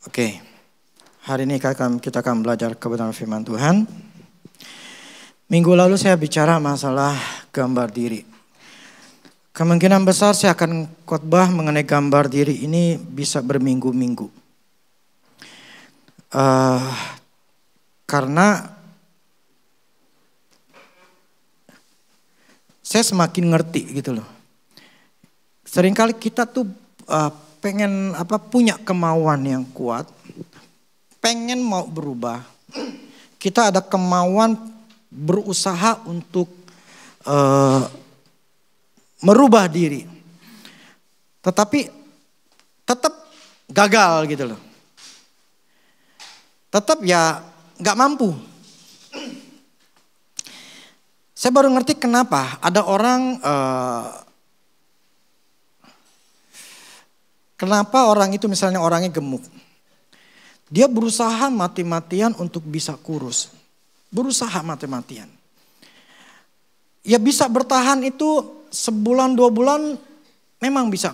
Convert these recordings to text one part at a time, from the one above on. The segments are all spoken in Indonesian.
Oke, hari ini kita akan belajar kebenaran firman Tuhan. Minggu lalu saya bicara masalah gambar diri. Kemungkinan besar saya akan khotbah mengenai gambar diri ini bisa berminggu-minggu. Karena saya semakin ngerti gitu loh. Seringkali kita tuh pengen punya kemauan yang kuat, pengen mau berubah. Kita ada kemauan berusaha untuk merubah diri. Tetapi tetap gagal gitu loh. Tetap ya gak mampu. Saya baru ngerti kenapa ada orang kenapa orang itu misalnya orangnya gemuk. Dia berusaha mati-matian untuk bisa kurus. Berusaha mati-matian. Ya bisa bertahan itu sebulan 2 bulan memang bisa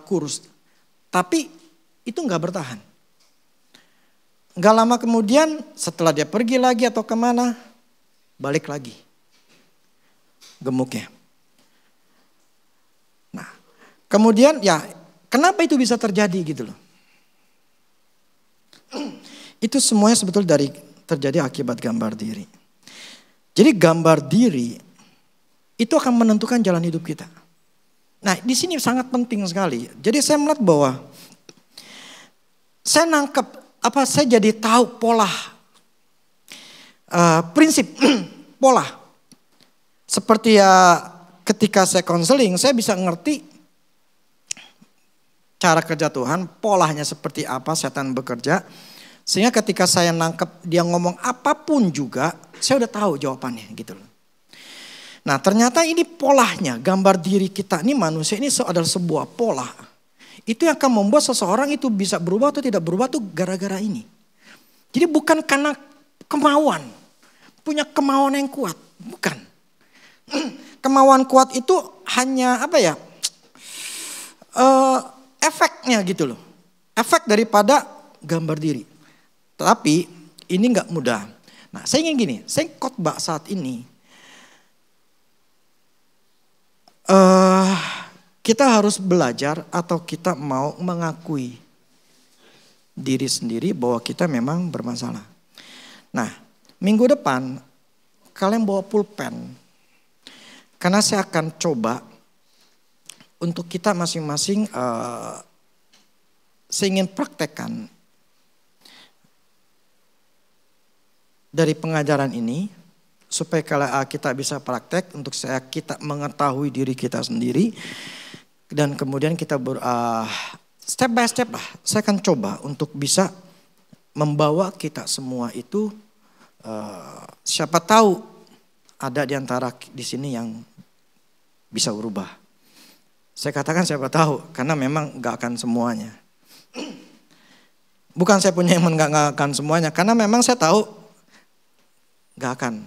kurus. Tapi itu gak bertahan. Gak lama kemudian setelah dia pergi lagi atau kemana, balik lagi gemuknya. Nah kemudian ya kenapa itu bisa terjadi gitu loh. Itu semuanya sebetulnya terjadi akibat gambar diri. Jadi gambar diri itu akan menentukan jalan hidup kita. Nah di sini sangat penting sekali. Jadi saya melihat bahwa saya saya jadi tahu pola, prinsip, pola. Seperti ya ketika saya konseling, saya bisa ngerti cara kerja Tuhan, polanya seperti apa setan bekerja. Sehingga ketika saya nangkep dia ngomong apapun juga, saya udah tahu jawabannya gitu loh. Nah ternyata ini polanya, gambar diri kita ini manusia ini adalah sebuah pola. Itu yang akan membuat seseorang itu bisa berubah atau tidak berubah tuh gara-gara ini. Jadi bukan karena kemauan, punya kemauan yang kuat, bukan. Kemauan kuat itu hanya efeknya gitu loh. Efek daripada gambar diri. Tapi ini gak mudah. Nah saya ingin gini, saya khotbah saat ini. Kita harus belajar atau kita mau mengakui diri sendiri bahwa kita memang bermasalah. Nah minggu depan kalian bawa pulpen. Karena saya akan coba untuk kita masing-masing saya ingin praktekkan dari pengajaran ini supaya kalau kita bisa praktek untuk kita mengetahui diri kita sendiri dan kemudian kita step by step lah saya akan coba untuk bisa membawa kita semua itu siapa tahu ada di antara di sini yang bisa berubah. Saya katakan siapa tahu karena memang gak akan semuanya. Bukan saya punya iman gak akan semuanya karena memang saya tahu gak akan.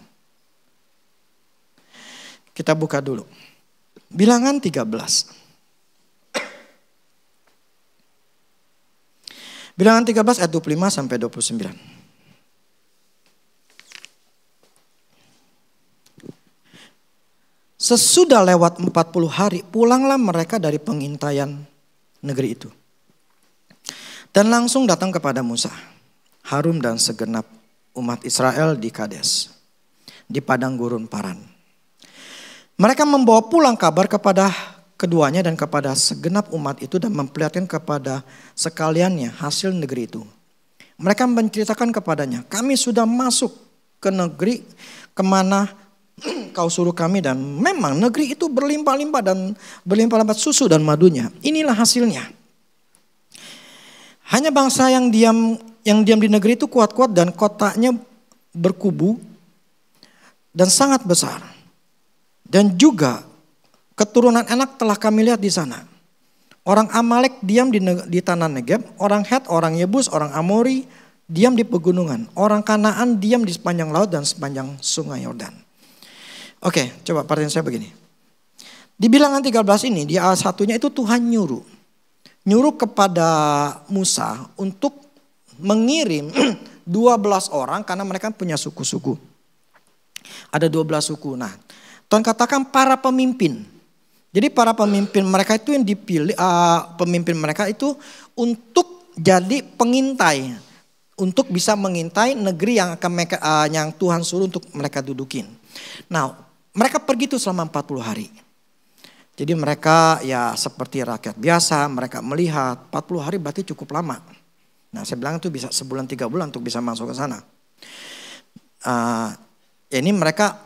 Kita buka dulu. Bilangan 13. Bilangan 13 ayat 25 sampai 29. Sesudah lewat 40 hari pulanglah mereka dari pengintaian negeri itu. Dan langsung datang kepada Musa, Harun dan segenap umat Israel di Kades, di padang gurun Paran. Mereka membawa pulang kabar kepada keduanya dan kepada segenap umat itu dan memperlihatkan kepada sekaliannya hasil negeri itu. Mereka menceritakan kepadanya, kami sudah masuk ke negeri kemana kau suruh kami dan memang negeri itu berlimpah-limpah dan berlimpah-limpah susu dan madunya. Inilah hasilnya. Hanya bangsa yang diam di negeri itu kuat-kuat dan kotanya berkubu dan sangat besar. Dan juga keturunan Enak telah kami lihat di sana. Orang Amalek diam di tanah Negeb, orang Het, orang Yebus, orang Amori diam di pegunungan, orang Kanaan diam di sepanjang laut dan sepanjang sungai Yordan. Oke, coba perhatian saya begini. Di bilangan 13 ini, di ayat 1-nya itu Tuhan nyuruh kepada Musa untuk mengirim 12 orang karena mereka punya suku-suku. Ada 12 suku. Nah, Tuhan katakan para pemimpin. Jadi para pemimpin mereka itu yang dipilih, pemimpin mereka itu untuk jadi pengintai. Untuk bisa mengintai negeri yang akan yang Tuhan suruh untuk mereka dudukin. Nah, mereka pergi itu selama 40 hari. Jadi mereka ya seperti rakyat biasa, mereka melihat 40 hari berarti cukup lama. Nah, saya bilang itu bisa sebulan 3 bulan untuk bisa masuk ke sana. Ini mereka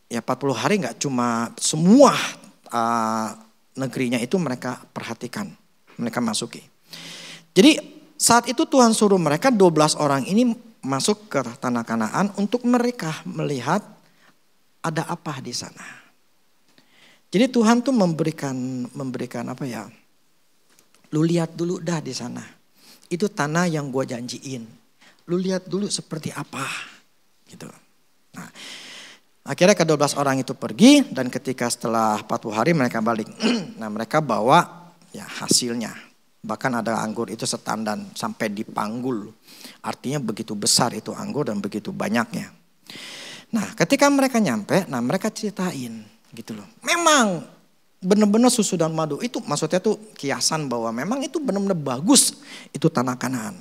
ya 40 hari nggak cuma semua negerinya itu mereka perhatikan, mereka masuki. Jadi saat itu Tuhan suruh mereka 12 orang ini masuk ke tanah Kanaan untuk mereka melihat ada apa di sana. Jadi Tuhan tuh memberikan apa ya? Lu lihat dulu dah di sana. Itu tanah yang gue janjiin. Lu lihat dulu seperti apa, gitu. Nah, akhirnya ke-12 orang itu pergi dan ketika setelah 40 hari mereka balik. Nah, mereka bawa ya hasilnya. Bahkan ada anggur itu setandan sampai dipanggul. Artinya begitu besar itu anggur dan begitu banyaknya. Nah, ketika mereka nyampe, nah mereka ceritain. Gitu loh. Memang benar-benar susu dan madu itu maksudnya tuh kiasan bahwa memang itu benar-benar bagus itu tanah Kanaan.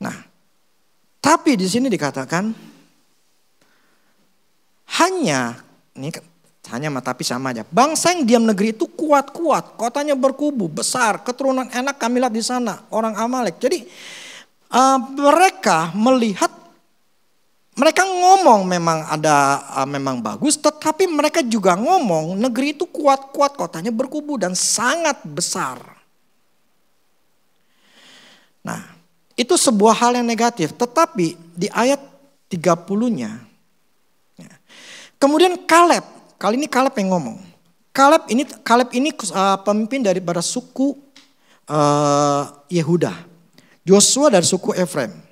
Nah, tapi di sini dikatakan hanya tapi sama aja. Bangsa yang diam negeri itu kuat-kuat, kotanya berkubu, besar, keturunan enak kami lihat di sana, orang Amalek. Jadi mereka melihat. Mereka ngomong memang memang bagus, tetapi mereka juga ngomong negeri itu kuat-kuat, kotanya berkubu dan sangat besar. Nah, itu sebuah hal yang negatif, tetapi di ayat 30-nya. Kemudian Kaleb, kali ini Kaleb yang ngomong. Kaleb ini pemimpin daripada suku Yehuda. Joshua dari suku Efraim.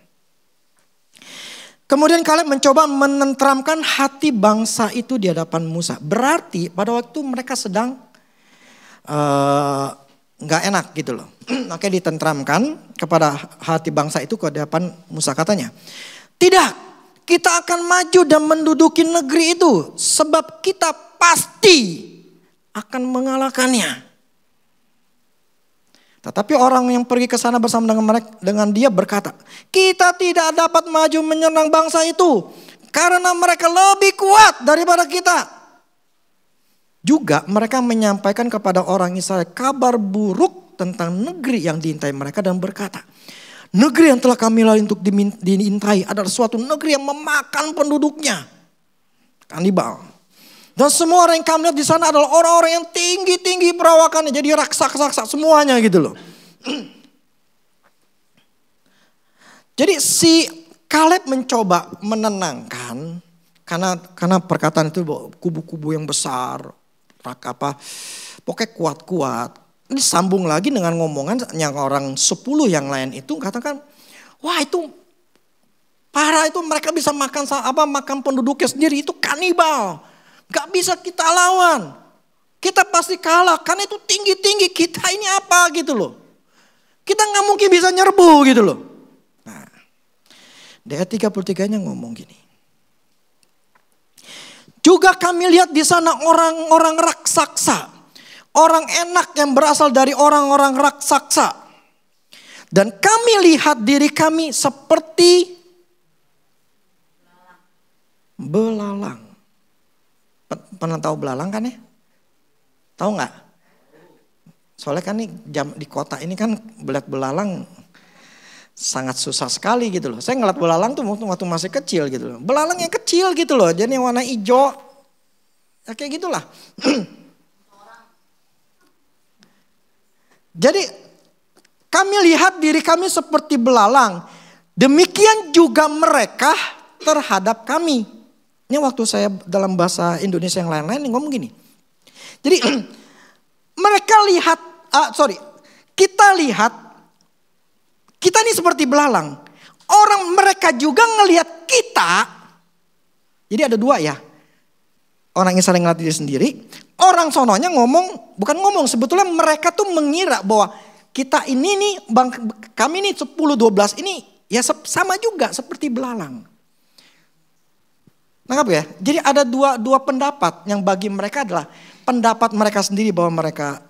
Kemudian Kaleb mencoba menenteramkan hati bangsa itu di hadapan Musa. Berarti pada waktu mereka sedang nggak enak gitu loh. Makanya ditenteramkan kepada hati bangsa itu ke hadapan Musa, katanya. Tidak, kita akan maju dan menduduki negeri itu. Sebab kita pasti akan mengalahkannya. Tetapi orang yang pergi ke sana bersama dengan dia berkata, kita tidak dapat maju menyerang bangsa itu karena mereka lebih kuat daripada kita. Juga mereka menyampaikan kepada orang Israel kabar buruk tentang negeri yang diintai mereka dan berkata, negeri yang telah kami lalui untuk diintai adalah suatu negeri yang memakan penduduknya. Kanibal. Dan semua orang yang kami lihat di sana adalah orang-orang yang tinggi-tinggi perawakannya. Jadi raksasa semuanya gitu loh. Jadi si Kaleb mencoba menenangkan. Karena perkataan itu kubu-kubu yang besar. Pokoknya kuat-kuat. Ini sambung lagi dengan ngomongan yang orang 10 yang lain itu katakan. Wah itu parah, itu mereka bisa makan penduduknya sendiri, itu kanibal. Gak bisa kita lawan. Kita pasti kalah karena itu tinggi-tinggi, kita ini apa gitu loh. Kita gak mungkin bisa nyerbu gitu loh. Nah, di ayat 33-nya ngomong gini. Juga kami lihat di sana orang-orang raksasa. Orang enak yang berasal dari orang-orang raksasa. Dan kami lihat diri kami seperti belalang. Pernah tahu belalang kan ya? Tahu nggak? Soalnya kan nih di kota ini kan melihat belalang sangat susah sekali gitu loh. Saya ngeliat belalang tuh waktu masih kecil gitu loh. Belalang yang kecil gitu loh, jadi warna hijau. Ya kayak gitulah. Jadi kami lihat diri kami seperti belalang. Demikian juga mereka terhadap kami. Ini waktu saya dalam bahasa Indonesia yang lain-lain ngomong gini. Jadi mereka lihat, kita lihat, kita ini seperti belalang. Orang mereka juga ngelihat kita. Jadi ada dua ya. Orang Israel ngeliat diri sendiri. Orang sononya ngomong, bukan ngomong. Sebetulnya mereka tuh mengira bahwa kita ini nih, kami nih 10-12 ini ya sama juga seperti belalang. Nangkap ya? Jadi ada dua pendapat yang bagi mereka adalah pendapat mereka sendiri bahwa mereka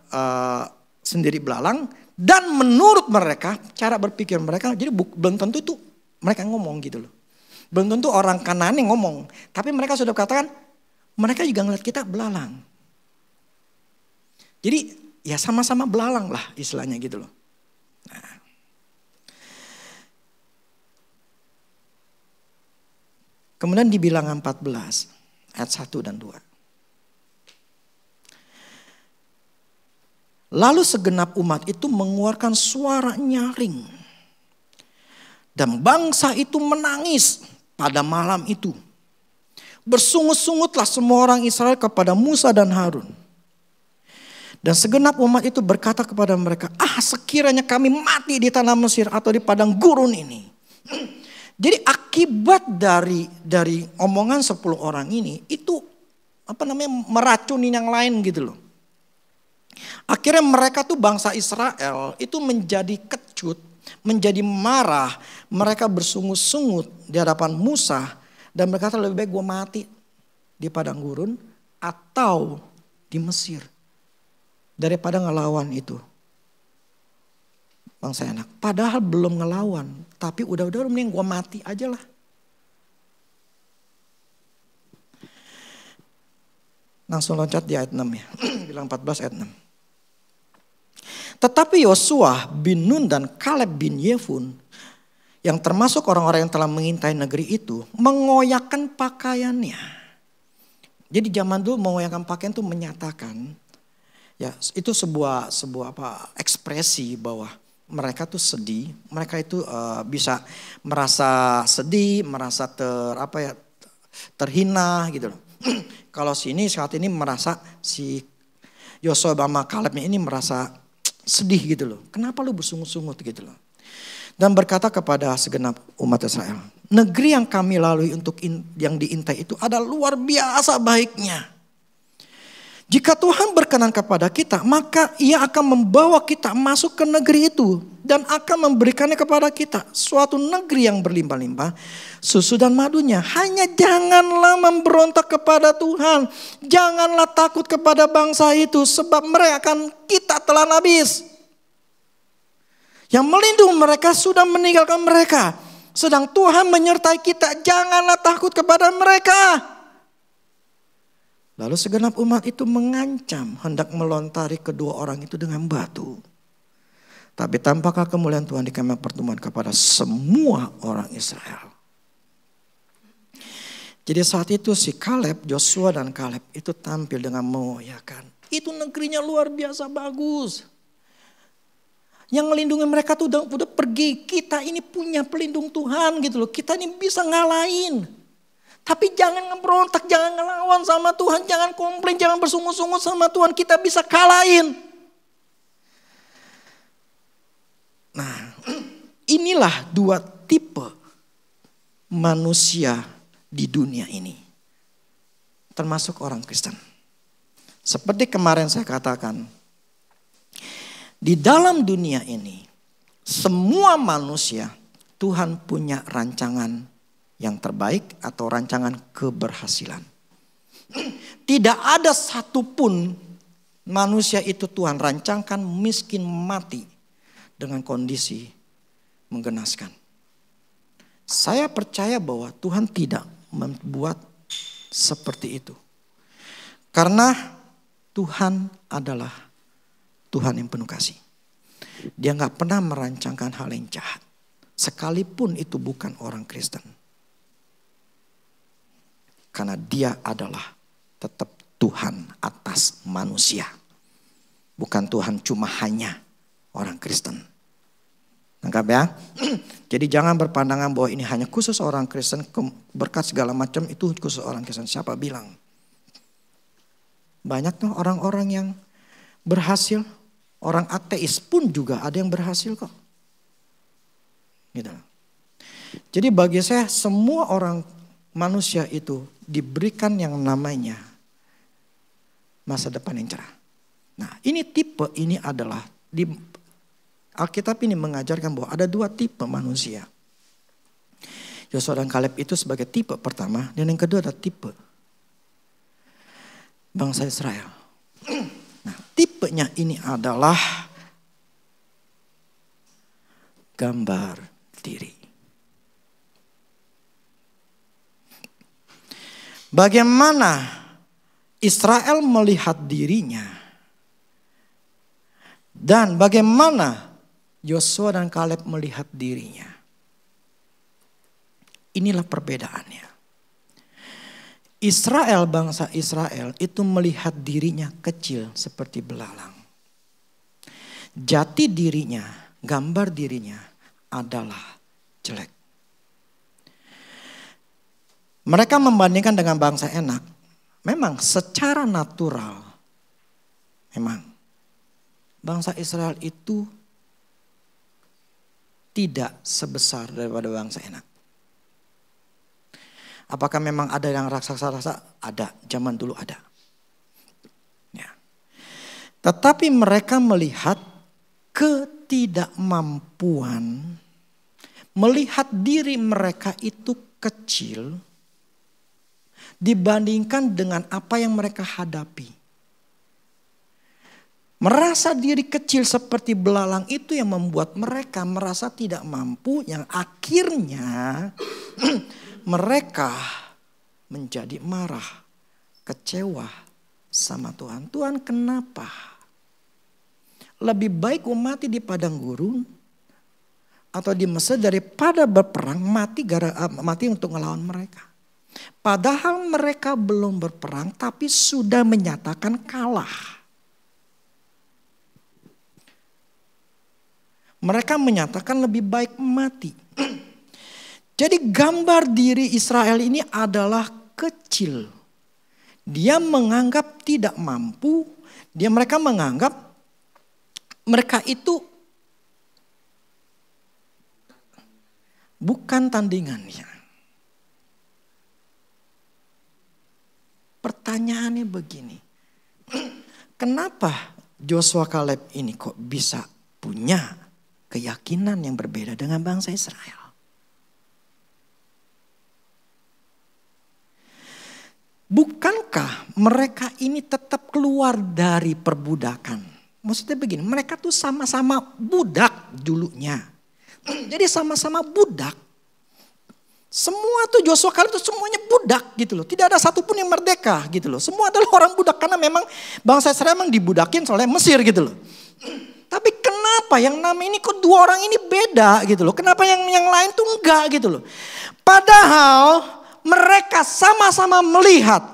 sendiri belalang. Dan menurut mereka, cara berpikir mereka, jadi belum tentu itu mereka ngomong gitu loh. Belum tentu orang Kanaan yang ngomong. Tapi mereka sudah katakan, mereka juga ngeliat kita belalang. Jadi ya sama-sama belalang lah istilahnya gitu loh. Nah. Kemudian di Bilangan 14 ayat 1 dan 2. Lalu segenap umat itu mengeluarkan suara nyaring. Dan bangsa itu menangis pada malam itu. Bersungut-sungutlah semua orang Israel kepada Musa dan Harun. Dan segenap umat itu berkata kepada mereka, sekiranya kami mati di tanah Mesir atau di padang gurun ini. Jadi akibat dari omongan 10 orang ini itu meracuni yang lain gitu loh. Akhirnya mereka tuh bangsa Israel itu menjadi kecut, menjadi marah. Mereka bersungut-sungut di hadapan Musa dan berkata lebih baik gue mati di padang gurun atau di Mesir daripada ngelawan itu. Bangsa enak. Padahal belum ngelawan, tapi udah mending gue mati aja lah. Langsung loncat di ayat 6 ya. Bilang 14 ayat 6. Tetapi Yosua bin Nun dan Kaleb bin Yefun yang termasuk orang-orang yang telah mengintai negeri itu mengoyakkan pakaiannya. Jadi zaman dulu mengoyakkan pakaian itu menyatakan ya itu sebuah ekspresi bahwa mereka tuh sedih, mereka itu bisa merasa sedih, merasa terhina gitu loh. Kalau saat ini merasa si Yosua sama Kalebnya ini merasa sedih gitu loh. Kenapa lu bersungut-sungut gitu loh. Dan berkata kepada segenap umat Israel. Negeri yang kami lalui yang diintai itu ada luar biasa baiknya. Jika Tuhan berkenan kepada kita, maka ia akan membawa kita masuk ke negeri itu. Dan akan memberikannya kepada kita. Suatu negeri yang berlimpah-limpah, susu dan madunya. Hanya janganlah memberontak kepada Tuhan. Janganlah takut kepada bangsa itu. Sebab mereka akan kita telan habis. Yang melindungi mereka sudah meninggalkan mereka. Sedang Tuhan menyertai kita. Janganlah takut kepada mereka. Lalu segenap umat itu mengancam hendak melontari kedua orang itu dengan batu. Tapi tampaklah kemuliaan Tuhan di kemah pertemuan kepada semua orang Israel. Jadi saat itu si Kaleb, Joshua dan Kaleb itu tampil dengan mengoyakkan. Itu negerinya luar biasa bagus. Yang melindungi mereka tuh udah pergi. Kita ini punya pelindung Tuhan gitu loh. Kita ini bisa ngalahin. Tapi jangan ngeberontak, jangan ngelawan sama Tuhan, jangan komplain, jangan bersungut-sungut sama Tuhan. Kita bisa kalahin. Nah, inilah dua tipe manusia di dunia ini. Termasuk orang Kristen. Seperti kemarin saya katakan, di dalam dunia ini, semua manusia Tuhan punya rancangan yang terbaik atau rancangan keberhasilan. Tidak ada satupun manusia itu Tuhan rancangkan miskin mati dengan kondisi menggenaskan. Saya percaya bahwa Tuhan tidak membuat seperti itu. Karena Tuhan adalah Tuhan yang penuh kasih. Dia gak pernah merancangkan hal yang jahat. Sekalipun itu bukan orang Kristen. Karena dia adalah tetap Tuhan atas manusia. Bukan Tuhan cuma hanya orang Kristen. Nangkap ya? Jadi jangan berpandangan bahwa ini hanya khusus orang Kristen, berkat segala macam itu khusus orang Kristen. Siapa bilang? Banyak tuh orang-orang yang berhasil. Orang ateis pun juga ada yang berhasil kok. Gitu. Jadi bagi saya semua orang manusia itu diberikan yang namanya masa depan yang cerah. Nah ini tipe ini adalah Alkitab ini mengajarkan bahwa ada dua tipe manusia. Yosua dan Kaleb itu sebagai tipe pertama, dan yang kedua adalah tipe bangsa Israel. Nah, tipenya ini adalah gambar diri. Bagaimana Israel melihat dirinya dan bagaimana Yosua dan Kaleb melihat dirinya. Inilah perbedaannya. Israel, bangsa Israel itu melihat dirinya kecil seperti belalang. Jati dirinya, gambar dirinya adalah jelek. Mereka membandingkan dengan bangsa Enak. Memang secara natural, memang bangsa Israel itu tidak sebesar daripada bangsa Enak. Apakah memang ada yang raksasa-raksasa? Ada, zaman dulu ada. Ya. Tetapi mereka melihat ketidakmampuan, melihat diri mereka itu kecil dibandingkan dengan apa yang mereka hadapi. Merasa diri kecil seperti belalang itu yang membuat mereka merasa tidak mampu, yang akhirnya mereka menjadi marah, kecewa sama Tuhan. Tuhan, kenapa? Lebih baik mati di padang gurun atau di Mesir daripada berperang mati untuk melawan mereka. Padahal mereka belum berperang tapi sudah menyatakan kalah. Mereka menyatakan lebih baik mati. Jadi gambar diri Israel ini adalah kecil. Dia menganggap tidak mampu. Mereka menganggap mereka itu bukan tandingannya. Pertanyaannya begini. Kenapa Joshua Kaleb ini kok bisa punya keyakinan yang berbeda dengan bangsa Israel? Bukankah mereka ini tetap keluar dari perbudakan? Maksudnya begini, mereka tuh sama-sama budak dulunya. Jadi sama-sama budak. Semua tuh Joshua Kaleb tuh semuanya budak gitu loh. Tidak ada satupun yang merdeka gitu loh. Semua adalah orang budak karena memang bangsa Israel memang dibudakin oleh Mesir gitu loh. Tapi kenapa yang nama ini kok dua orang ini beda gitu loh. Kenapa yang lain tuh enggak gitu loh. Padahal mereka sama-sama melihat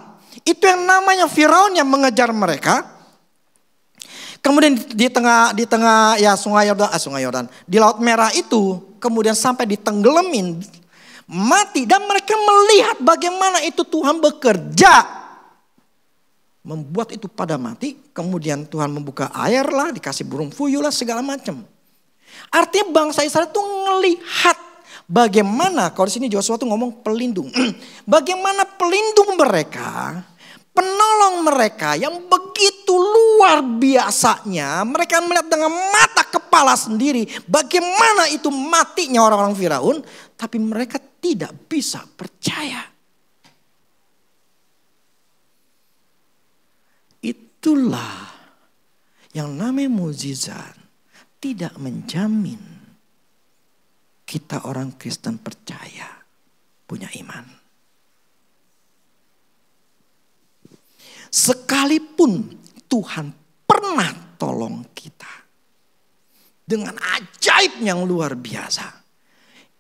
itu yang namanya Firaun yang mengejar mereka. Kemudian di tengah ya Sungai Yordan, di Laut Merah itu kemudian sampai ditenggelamin, mati, dan mereka melihat bagaimana itu Tuhan bekerja membuat itu pada mati. Kemudian Tuhan membuka air lah, dikasih burung puyuh lah, segala macam. Artinya bangsa Israel itu ngelihat bagaimana, kalau di sini Joshua tuh ngomong pelindung. Bagaimana pelindung mereka, penolong mereka yang begitu luar biasanya. Mereka melihat dengan mata kepala sendiri bagaimana itu matinya orang-orang Firaun. Tapi mereka tidak bisa percaya. Itulah yang namanya mukjizat. Tidak menjamin kita orang Kristen percaya, punya iman. Sekalipun Tuhan pernah tolong kita dengan ajaib yang luar biasa,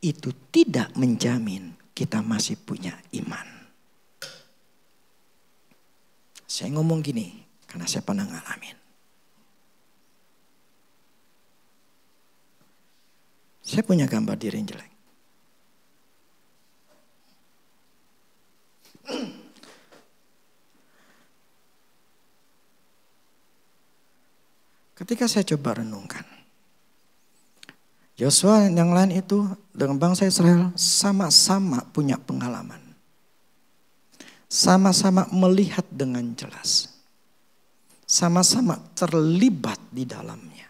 itu tidak menjamin kita masih punya iman. Saya ngomong gini karena saya pernah ngalamin. Saya punya gambar diri yang jelek. Ketika saya coba renungkan, Yosua yang lain itu dengan bangsa Israel sama-sama punya pengalaman. Sama-sama melihat dengan jelas. Sama-sama terlibat di dalamnya.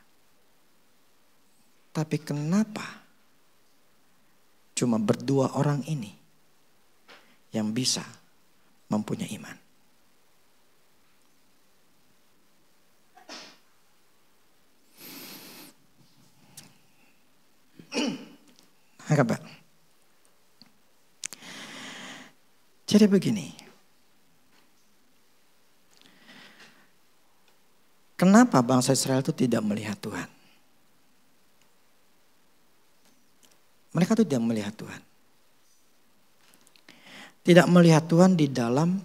Tapi kenapa cuma berdua orang ini yang bisa mempunyai iman? Apa? Jadi begini. Kenapa bangsa Israel itu tidak melihat Tuhan? Mereka itu tidak melihat Tuhan. Tidak melihat Tuhan di dalam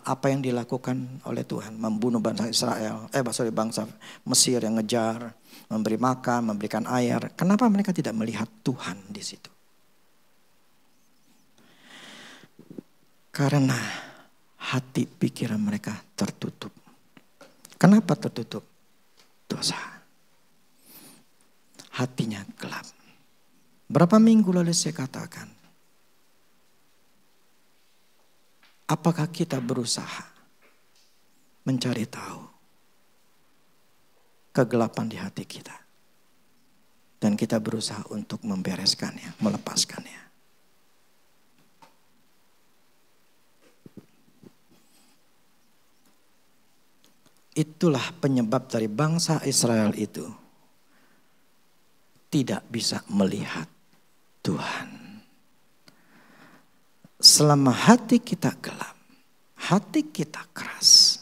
apa yang dilakukan oleh Tuhan. Membunuh bangsa Israel, bangsa Mesir yang ngejar, memberi makan, memberikan air. Kenapa mereka tidak melihat Tuhan di situ? Karena hati pikiran mereka tertutup. Kenapa tertutup? Dosa. Hatinya gelap. Berapa minggu lalu saya katakan, apakah kita berusaha mencari tahu kegelapan di hati kita? Dan kita berusaha untuk membereskannya, melepaskannya. Itulah penyebab dari bangsa Israel itu tidak bisa melihat Tuhan. Selama hati kita gelap, hati kita keras,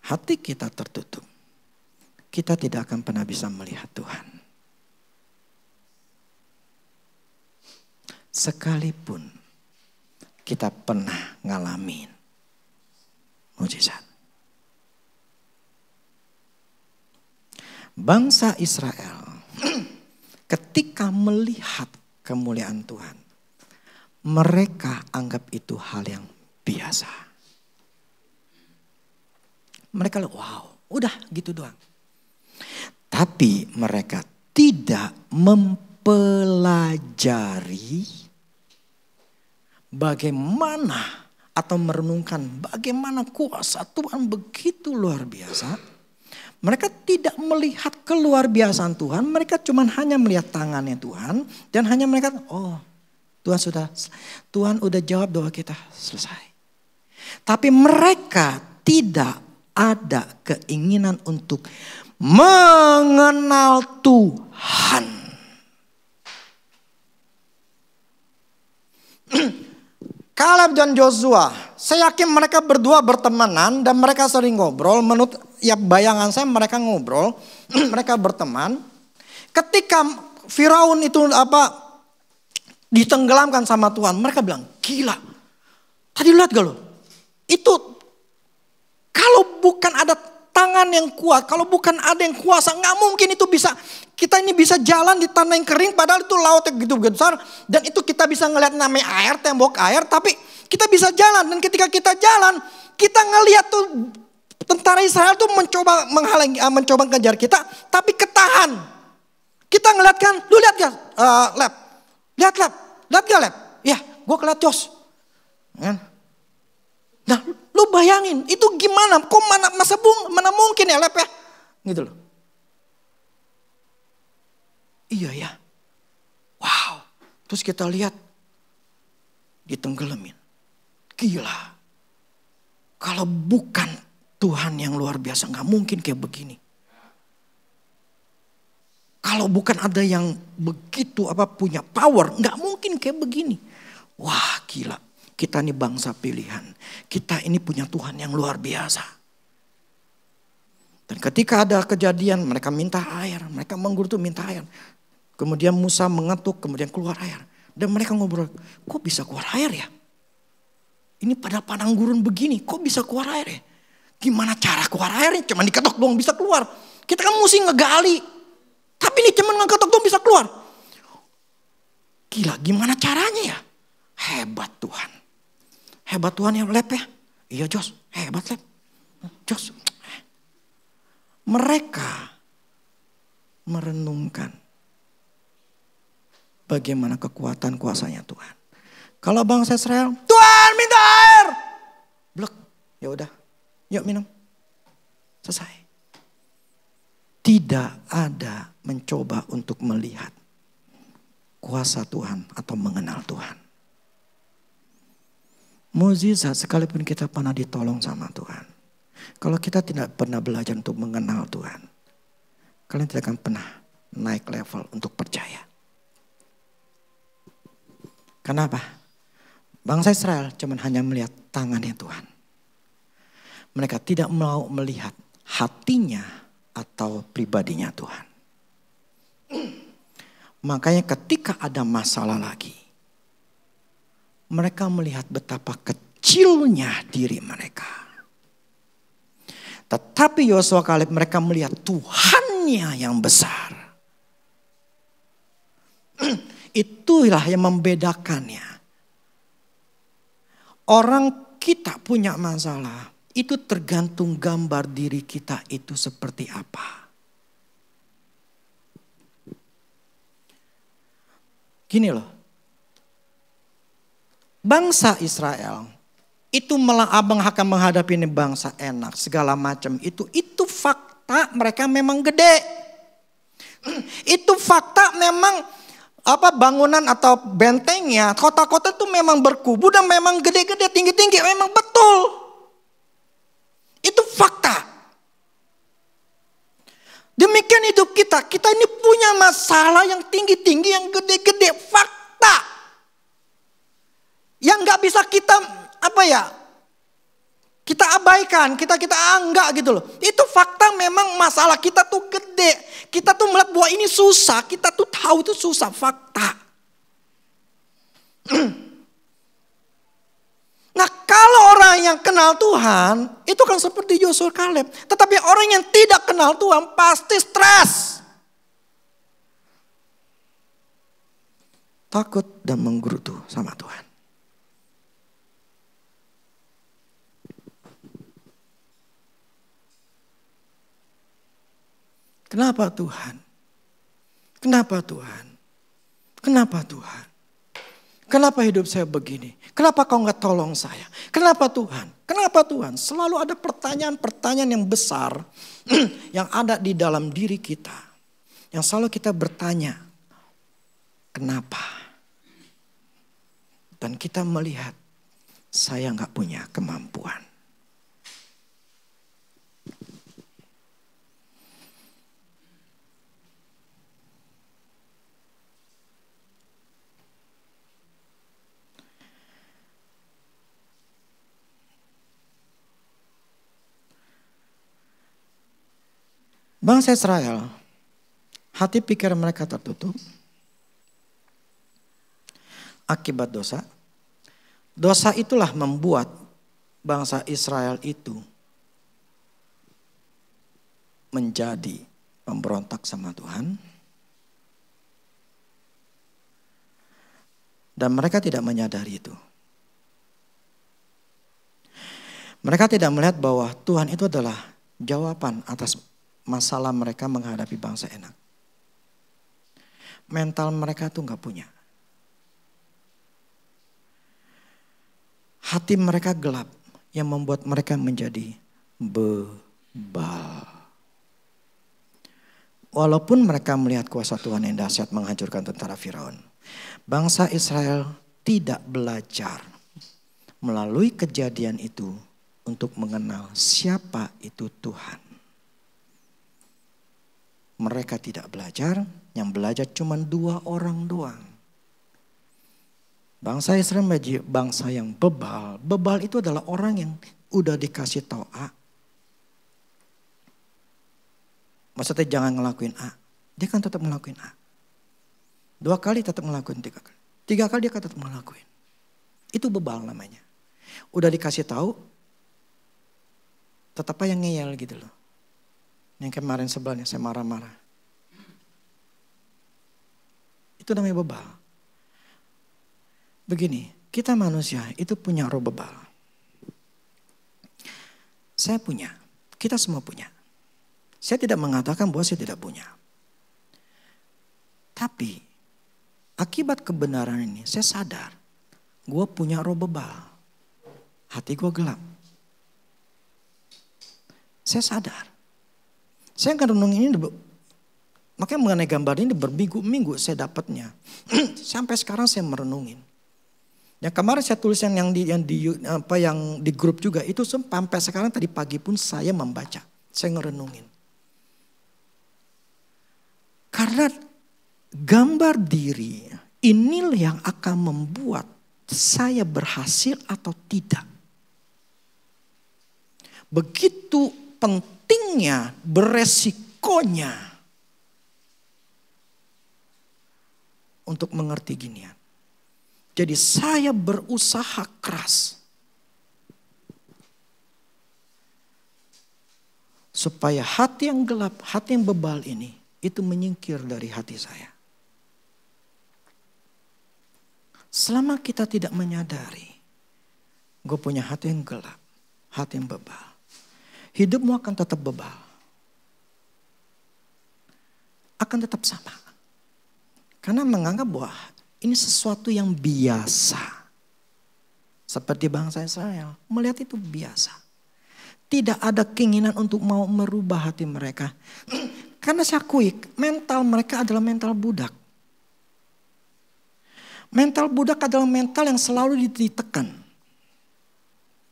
hati kita tertutup, kita tidak akan pernah bisa melihat Tuhan. Sekalipun kita pernah ngalamin mujizat. Bangsa Israel ketika melihat kemuliaan Tuhan, mereka anggap itu hal yang biasa. Mereka wow, udah gitu doang. Tapi mereka tidak mempelajari bagaimana atau merenungkan bagaimana kuasa Tuhan begitu luar biasa. Mereka tidak melihat keluar biasaan Tuhan. Mereka cuma hanya melihat tangannya Tuhan. Dan hanya mereka, oh Tuhan udah jawab doa kita, selesai. Tapi mereka tidak ada keinginan untuk mengenal Tuhan. Kaleb dan Joshua, saya yakin mereka berdua bertemanan dan mereka sering ngobrol. Menurut bayangan saya mereka ngobrol, mereka berteman. Ketika Firaun itu ditenggelamkan sama Tuhan, mereka bilang gila. Tadi lihat gak lo? Itu kalau bukan ada tangan yang kuat, kalau bukan ada yang kuasa, nggak mungkin itu bisa. Kita ini bisa jalan di tanah yang kering, padahal itu lautnya gitu besar. Dan itu kita bisa ngelihat namanya air, tembok air, tapi kita bisa jalan. Dan ketika kita jalan, kita ngelihat tuh tentara Israel tuh mencoba menghalangi, mencoba ngejar kita, tapi ketahan. Kita ngeliat kan, lu lihat gak, Lab? Lihat gak Lab? Ya, gue ngeliat Jos. Kan? Nah, lu bayangin, itu gimana? Kok mana mungkin ya Lab ya? Gitu loh. Iya ya. Wow. Terus kita lihat ditenggelamin. Gila. Kalau bukan Tuhan yang luar biasa gak mungkin kayak begini. Kalau bukan ada yang begitu punya power, gak mungkin kayak begini. Wah gila. Kita ini bangsa pilihan. Kita ini punya Tuhan yang luar biasa. Dan ketika ada kejadian mereka minta air. Mereka menggerutu minta air. Kemudian Musa mengetuk, kemudian keluar air. Dan mereka ngobrol, kok bisa keluar air ya? Ini pada padang gurun begini, kok bisa keluar air ya? Gimana cara keluar airnya? Cuma diketok doang bisa keluar. Kita kan mesti ngegali. Tapi ini cuma ngeketok doang bisa keluar. Gila, gimana caranya ya? Hebat Tuhan. Hebat Tuhan ya Lep ya? Iya Jos, hebat Lep. Jos. Mereka merenungkan bagaimana kekuatan kuasanya Tuhan. Kalau bangsa Israel, Tuhan minta air. Blek, ya udah, yuk minum. Selesai. tidak ada mencoba untuk melihat kuasa Tuhan atau mengenal Tuhan. Mukjizat sekalipun kita pernah ditolong sama Tuhan. Kalau kita tidak pernah belajar untuk mengenal Tuhan, kalian tidak akan pernah naik level untuk percaya. Kenapa? Bangsa Israel cuma hanya melihat tangannya Tuhan. Mereka tidak mau melihat hatinya atau pribadinya Tuhan. Makanya ketika ada masalah lagi, mereka melihat betapa kecilnya diri mereka. Tetapi Yosua Kaleb mereka melihat Tuhannya yang besar. Itulah yang membedakannya. Orang kita punya masalah, itu tergantung gambar diri kita itu seperti apa. Gini loh. Bangsa Israel itu malah abang akan menghadapi ini bangsa enak segala macam itu fakta mereka memang gede. Itu fakta memang bangunan atau bentengnya kota-kota itu memang berkubu dan memang gede-gede tinggi-tinggi memang betul. Itu fakta. Demikian hidup kita ini punya masalah yang tinggi-tinggi yang gede-gede fakta. Yang gak bisa kita kita abaikan, kita anggap gitu loh. Itu fakta memang masalah kita tuh gede. Kita tuh melihat bahwa ini susah, kita tuh tahu itu susah, fakta. Nah kalau orang yang kenal Tuhan, itu kan seperti Yosua Kaleb. Tetapi orang yang tidak kenal Tuhan pasti stres. Takut dan menggerutu sama Tuhan. Kenapa Tuhan? Kenapa Tuhan? Kenapa Tuhan? Kenapa hidup saya begini? Kenapa kau gak tolong saya? Kenapa Tuhan? Kenapa Tuhan? Selalu ada pertanyaan-pertanyaan yang besar yang ada di dalam diri kita. Yang selalu kita bertanya, kenapa? Dan kita melihat, saya gak punya kemampuan. Bangsa Israel, hati pikir mereka tertutup akibat dosa. Dosa itulah membuat bangsa Israel itu menjadi pemberontak sama Tuhan. Dan mereka tidak menyadari itu. Mereka tidak melihat bahwa Tuhan itu adalah jawaban atas masalah mereka menghadapi bangsa enak. Mental mereka tuh gak punya. Hati mereka gelap yang membuat mereka menjadi bebal. Walaupun mereka melihat kuasa Tuhan yang dahsyat menghancurkan tentara Firaun. Bangsa Israel tidak belajar melalui kejadian itu untuk mengenal siapa itu Tuhan. Mereka tidak belajar, yang belajar cuma 2 orang doang. Bangsa Israel menjadi bangsa yang bebal. Bebal itu adalah orang yang udah dikasih tahu A. Maksudnya jangan ngelakuin A. Dia kan tetap ngelakuin A. 2 kali tetap ngelakuin 3 kali. 3 kali dia kan tetap ngelakuin. Itu bebal namanya. Udah dikasih tahu, tetap aja ngeyel gitu loh. Yang kemarin sebelnya saya marah-marah. Itu namanya bebal. Begini, kita manusia itu punya roh bebal. Saya punya, kita semua punya. Saya tidak mengatakan bahwa saya tidak punya. Tapi akibat kebenaran ini saya sadar. Gue punya roh bebal. Hati gue gelap. Saya sadar. Saya akan renungin ini, makanya mengenai gambar ini berminggu-minggu saya dapatnya. Sampai sekarang saya merenungin. Yang kemarin saya tulis yang di grup juga itu sampai sekarang tadi pagi pun saya membaca, saya ngerenungin. Karena gambar diri inilah yang akan membuat saya berhasil atau tidak. Begitu pentingnya, beresikonya untuk mengerti ginian. Jadi saya berusaha keras supaya hati yang gelap, hati yang bebal ini itu menyingkir dari hati saya. Selama kita tidak menyadari, gue punya hati yang gelap, hati yang bebal, hidupmu akan tetap bebal. Akan tetap sama. Karena menganggap bahwa ini sesuatu yang biasa. Seperti bangsa Israel, melihat itu biasa. Tidak ada keinginan untuk mau merubah hati mereka. Karena saya akui, mental mereka adalah mental budak. Mental budak adalah mental yang selalu ditekan.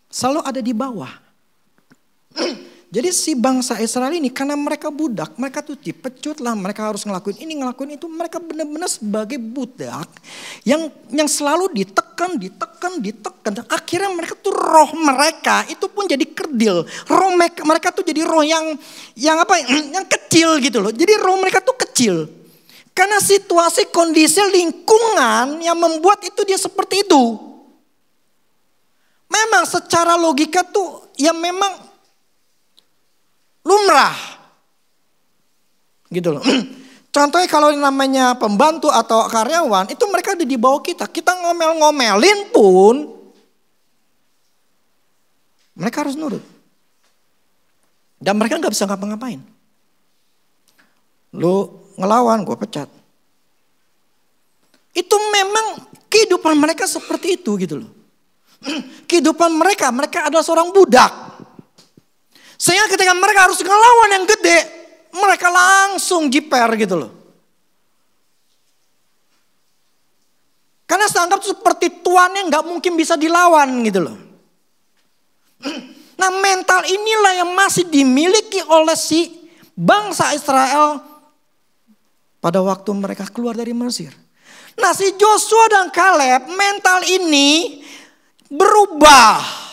Selalu ada di bawah. Jadi si bangsa Israel ini karena mereka budak, mereka tuh dipecut lah, mereka harus ngelakuin ini, ngelakuin itu. Mereka benar-benar sebagai budak yang selalu ditekan. Akhirnya mereka tuh roh mereka itu pun jadi kerdil. Roh mereka tuh jadi roh yang kecil gitu loh. Jadi roh mereka tuh kecil. Karena situasi, kondisi, lingkungan yang membuat itu dia seperti itu. Memang secara logika tuh ya memang lumrah. Gitu loh. Contohnya kalau namanya pembantu atau karyawan, itu mereka ada di bawah kita. Kita ngomel-ngomelin pun mereka harus nurut. Dan mereka gak bisa ngapa-ngapain. Lu ngelawan, gue pecat. Itu memang kehidupan mereka seperti itu gitu loh. Kehidupan mereka adalah seorang budak. Sehingga ketika mereka harus ngelawan yang gede, mereka langsung jiper gitu loh. Karena seanggap seperti tuannya gak mungkin bisa dilawan gitu loh. Nah mental inilah yang masih dimiliki oleh si bangsa Israel pada waktu mereka keluar dari Mesir. Nah si Joshua dan Kaleb mental ini berubah.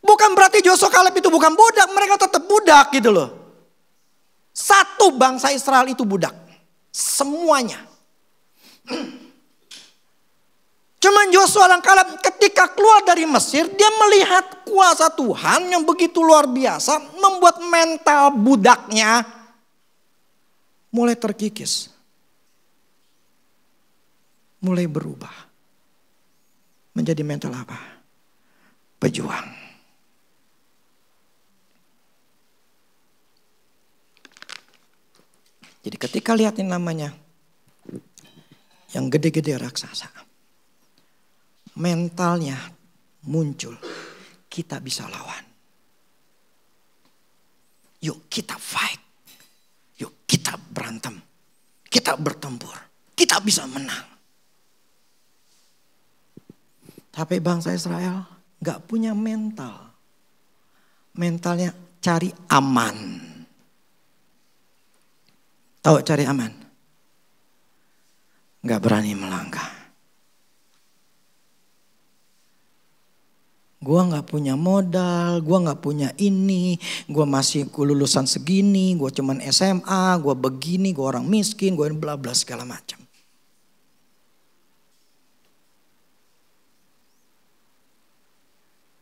Bukan berarti Joshua Kaleb itu bukan budak, mereka tetap budak gitu loh. Satu bangsa Israel itu budak. Semuanya. Cuman Joshua dan Kaleb ketika keluar dari Mesir, dia melihat kuasa Tuhan yang begitu luar biasa, membuat mental budaknya mulai terkikis. Mulai berubah. Menjadi mental apa? Pejuang. Jadi ketika lihatin namanya, yang gede-gede raksasa. Mentalnya muncul, kita bisa lawan. Yuk kita fight, yuk kita berantem, kita bertempur, kita bisa menang. Tapi bangsa Israel gak punya mental. Mentalnya cari aman. Tahu cari aman? Gak berani melangkah. Gue gak punya modal, gue gak punya ini, gue masih lulusan segini, gue cuman SMA, gue begini, gue orang miskin, gue bla bla segala macam.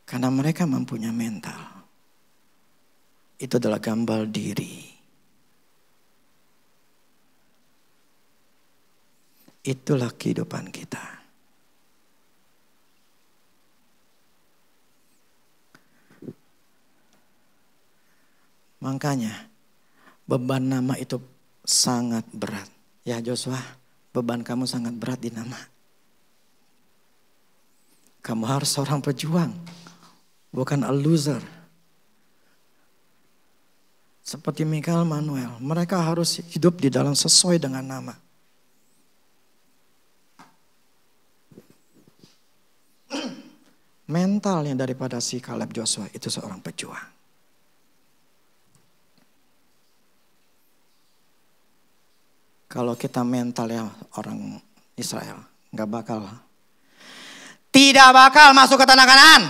Karena mereka mempunyai mental. Itu adalah gambar diri. Itulah kehidupan kita. Makanya beban nama itu sangat berat. Ya Joshua, beban kamu sangat berat di nama. Kamu harus seorang pejuang, bukan a loser. Seperti Mikael Manuel, mereka harus hidup di dalam sesuai dengan nama. Mentalnya daripada si Caleb Joshua itu seorang pejuang. Kalau kita mentalnya orang Israel, tidak bakal masuk ke tanah Kanaan.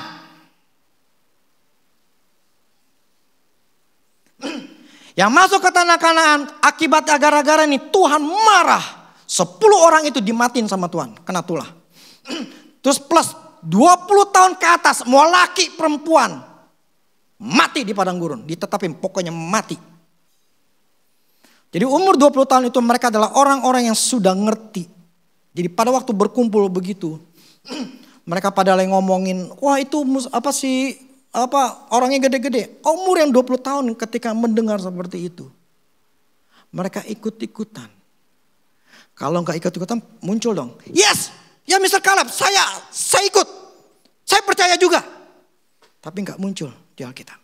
Yang masuk ke tanah Kanaan akibatnya gara-gara ini Tuhan marah. 10 orang itu dimatiin sama Tuhan, kena tulah. Terus plus 20 tahun ke atas, mau laki perempuan, mati di padang gurun, ditetapin pokoknya mati. Jadi umur 20 tahun itu mereka adalah orang-orang yang sudah ngerti. Jadi pada waktu berkumpul begitu, mereka pada lagi ngomongin, wah itu apa sih, orangnya gede-gede. Umur yang 20 tahun ketika mendengar seperti itu, mereka ikut-ikutan. Kalau nggak ikut-ikutan muncul dong, yes, ya Mr. Caleb, saya ikut, saya percaya juga. Tapi nggak muncul di Alkitab.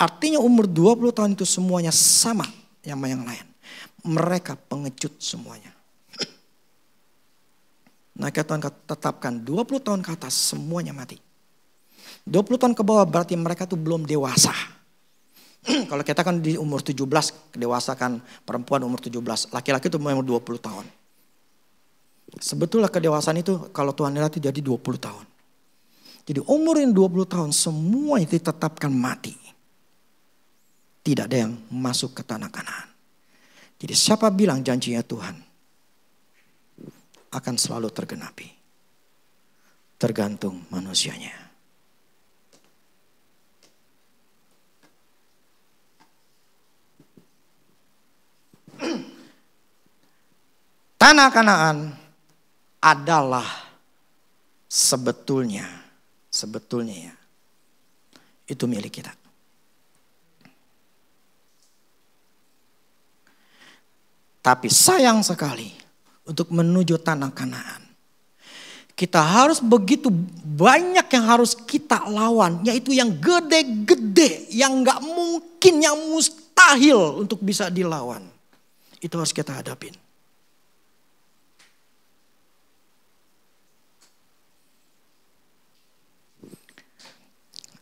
Artinya umur 20 tahun itu semuanya sama sama yang lain. Mereka pengecut semuanya. Nah Tuhan tetapkan 20 tahun ke atas semuanya mati. 20 tahun ke bawah berarti mereka tuh belum dewasa. Kalau kita kan di umur 17, dewasa kan perempuan umur 17, laki-laki itu umur 20 tahun. Sebetulnya kedewasaan itu kalau Tuhan lihat jadi 20 tahun. Jadi umur yang 20 tahun semua itu ditetapkan mati. Tidak ada yang masuk ke tanah Kanaan. Jadi siapa bilang janjinya Tuhan akan selalu tergenapi. Tergantung manusianya. Tanah Kanaan adalah sebetulnya ya, itu milik kita. Tapi sayang sekali untuk menuju tanah Kanaan, kita harus begitu banyak yang harus kita lawan, yaitu yang gede-gede, yang gak mungkin, yang mustahil untuk bisa dilawan. Itu harus kita hadapin.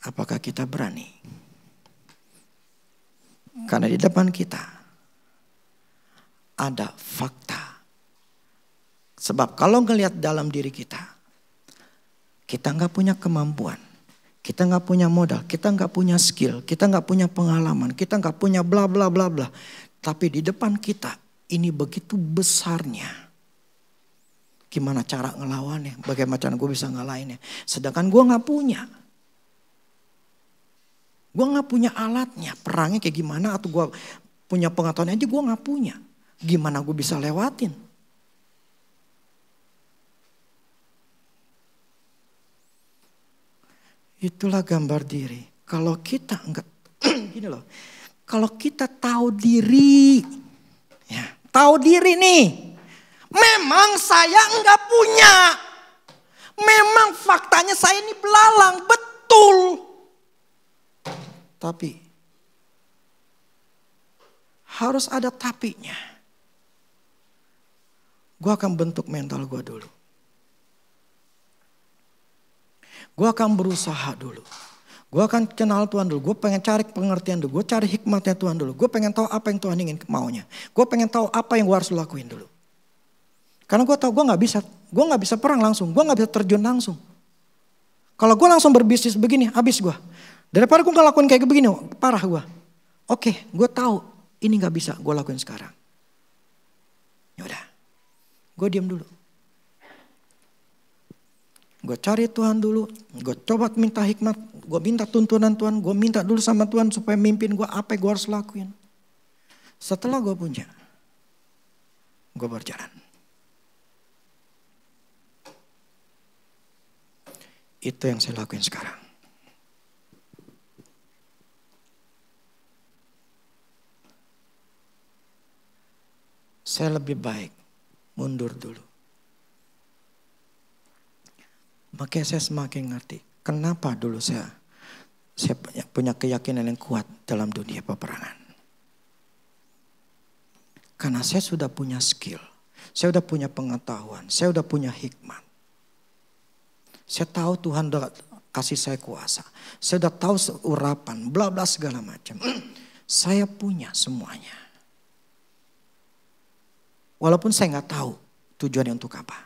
Apakah kita berani? Karena di depan kita ada fakta. Sebab kalau ngelihat dalam diri kita nggak punya kemampuan, kita nggak punya modal, kita nggak punya skill, kita nggak punya pengalaman, kita nggak punya bla bla bla bla. Tapi di depan kita ini begitu besarnya. Gimana cara ngelawannya? Bagaimana cara gue bisa ngalahinnya? Sedangkan gue nggak punya. Gue nggak punya alatnya, perangnya kayak gimana, atau gue punya pengetahuan aja gue nggak punya. Gimana gue bisa lewatin? Itulah gambar diri. Kalau kita enggak, gini loh, kalau kita tahu diri, ya, tahu diri nih, memang saya enggak punya, memang faktanya saya ini belalang, betul. Tapi harus ada tapinya. Gue akan bentuk mental gue dulu. Gue akan berusaha dulu. Gue akan kenal Tuhan dulu. Gue pengen cari pengertian dulu. Gue cari hikmatnya Tuhan dulu. Gue pengen tahu apa yang Tuhan ingin maunya. Gue pengen tahu apa yang gue harus lakuin dulu. Karena gue tahu gue nggak bisa perang langsung. Gue nggak bisa terjun langsung. Kalau gue langsung berbisnis begini, habis gue. Daripada gue ngelakuin kayak begini, parah gue. Oke, gue tahu ini nggak bisa gue lakuin sekarang. Yaudah. Gue diam dulu. Gue cari Tuhan dulu. Gue coba minta hikmat. Gue minta tuntunan Tuhan. Gue minta dulu sama Tuhan supaya mimpin gue apa yang gue harus lakuin. Setelah gue punya, gue berjalan. Itu yang saya lakuin sekarang. Saya lebih baik mundur dulu. Makanya saya semakin ngerti kenapa dulu saya Saya punya keyakinan yang kuat dalam dunia peperangan. Karena saya sudah punya skill. Saya sudah punya pengetahuan. Saya sudah punya hikmat. Saya tahu Tuhan udah kasih saya kuasa. Saya sudah tahu urapan, bla bla segala macam. Saya punya semuanya. Walaupun saya nggak tahu tujuannya untuk apa.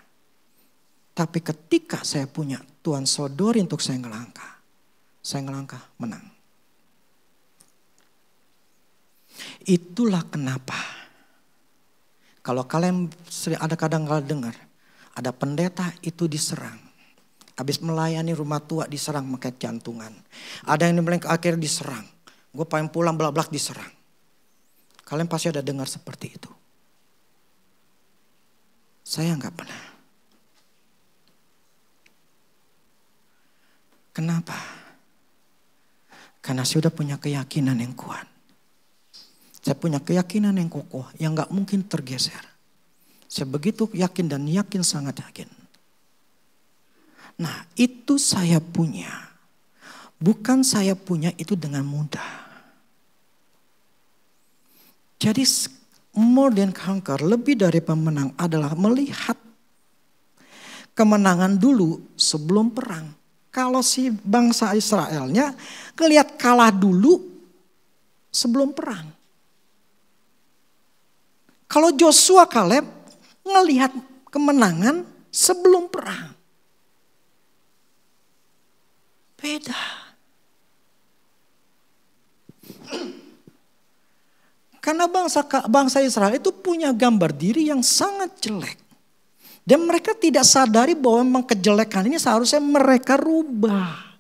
Tapi ketika saya punya Tuhan sodori untuk saya ngelangkah menang. Itulah kenapa. Kalau kalian ada kadang-kadang dengar, ada pendeta itu diserang. Habis melayani rumah tua diserang pakai jantungan. Ada yang ke akhir diserang. Gue pengen pulang belak-belak diserang. Kalian pasti ada dengar seperti itu. Saya nggak pernah. Kenapa? Karena saya sudah punya keyakinan yang kuat. Saya punya keyakinan yang kokoh, yang gak mungkin tergeser. Saya begitu yakin dan yakin, sangat yakin. Nah, itu saya punya. Bukan saya punya itu dengan mudah. Jadi more than conquer, lebih dari pemenang adalah melihat kemenangan dulu sebelum perang. Kalau si bangsa Israelnya ngelihat kalah dulu sebelum perang. Kalau Joshua Kaleb ngelihat kemenangan sebelum perang. Beda. Karena bangsa Israel itu punya gambar diri yang sangat jelek. Dan mereka tidak sadari bahwa memang kejelekan ini seharusnya mereka rubah.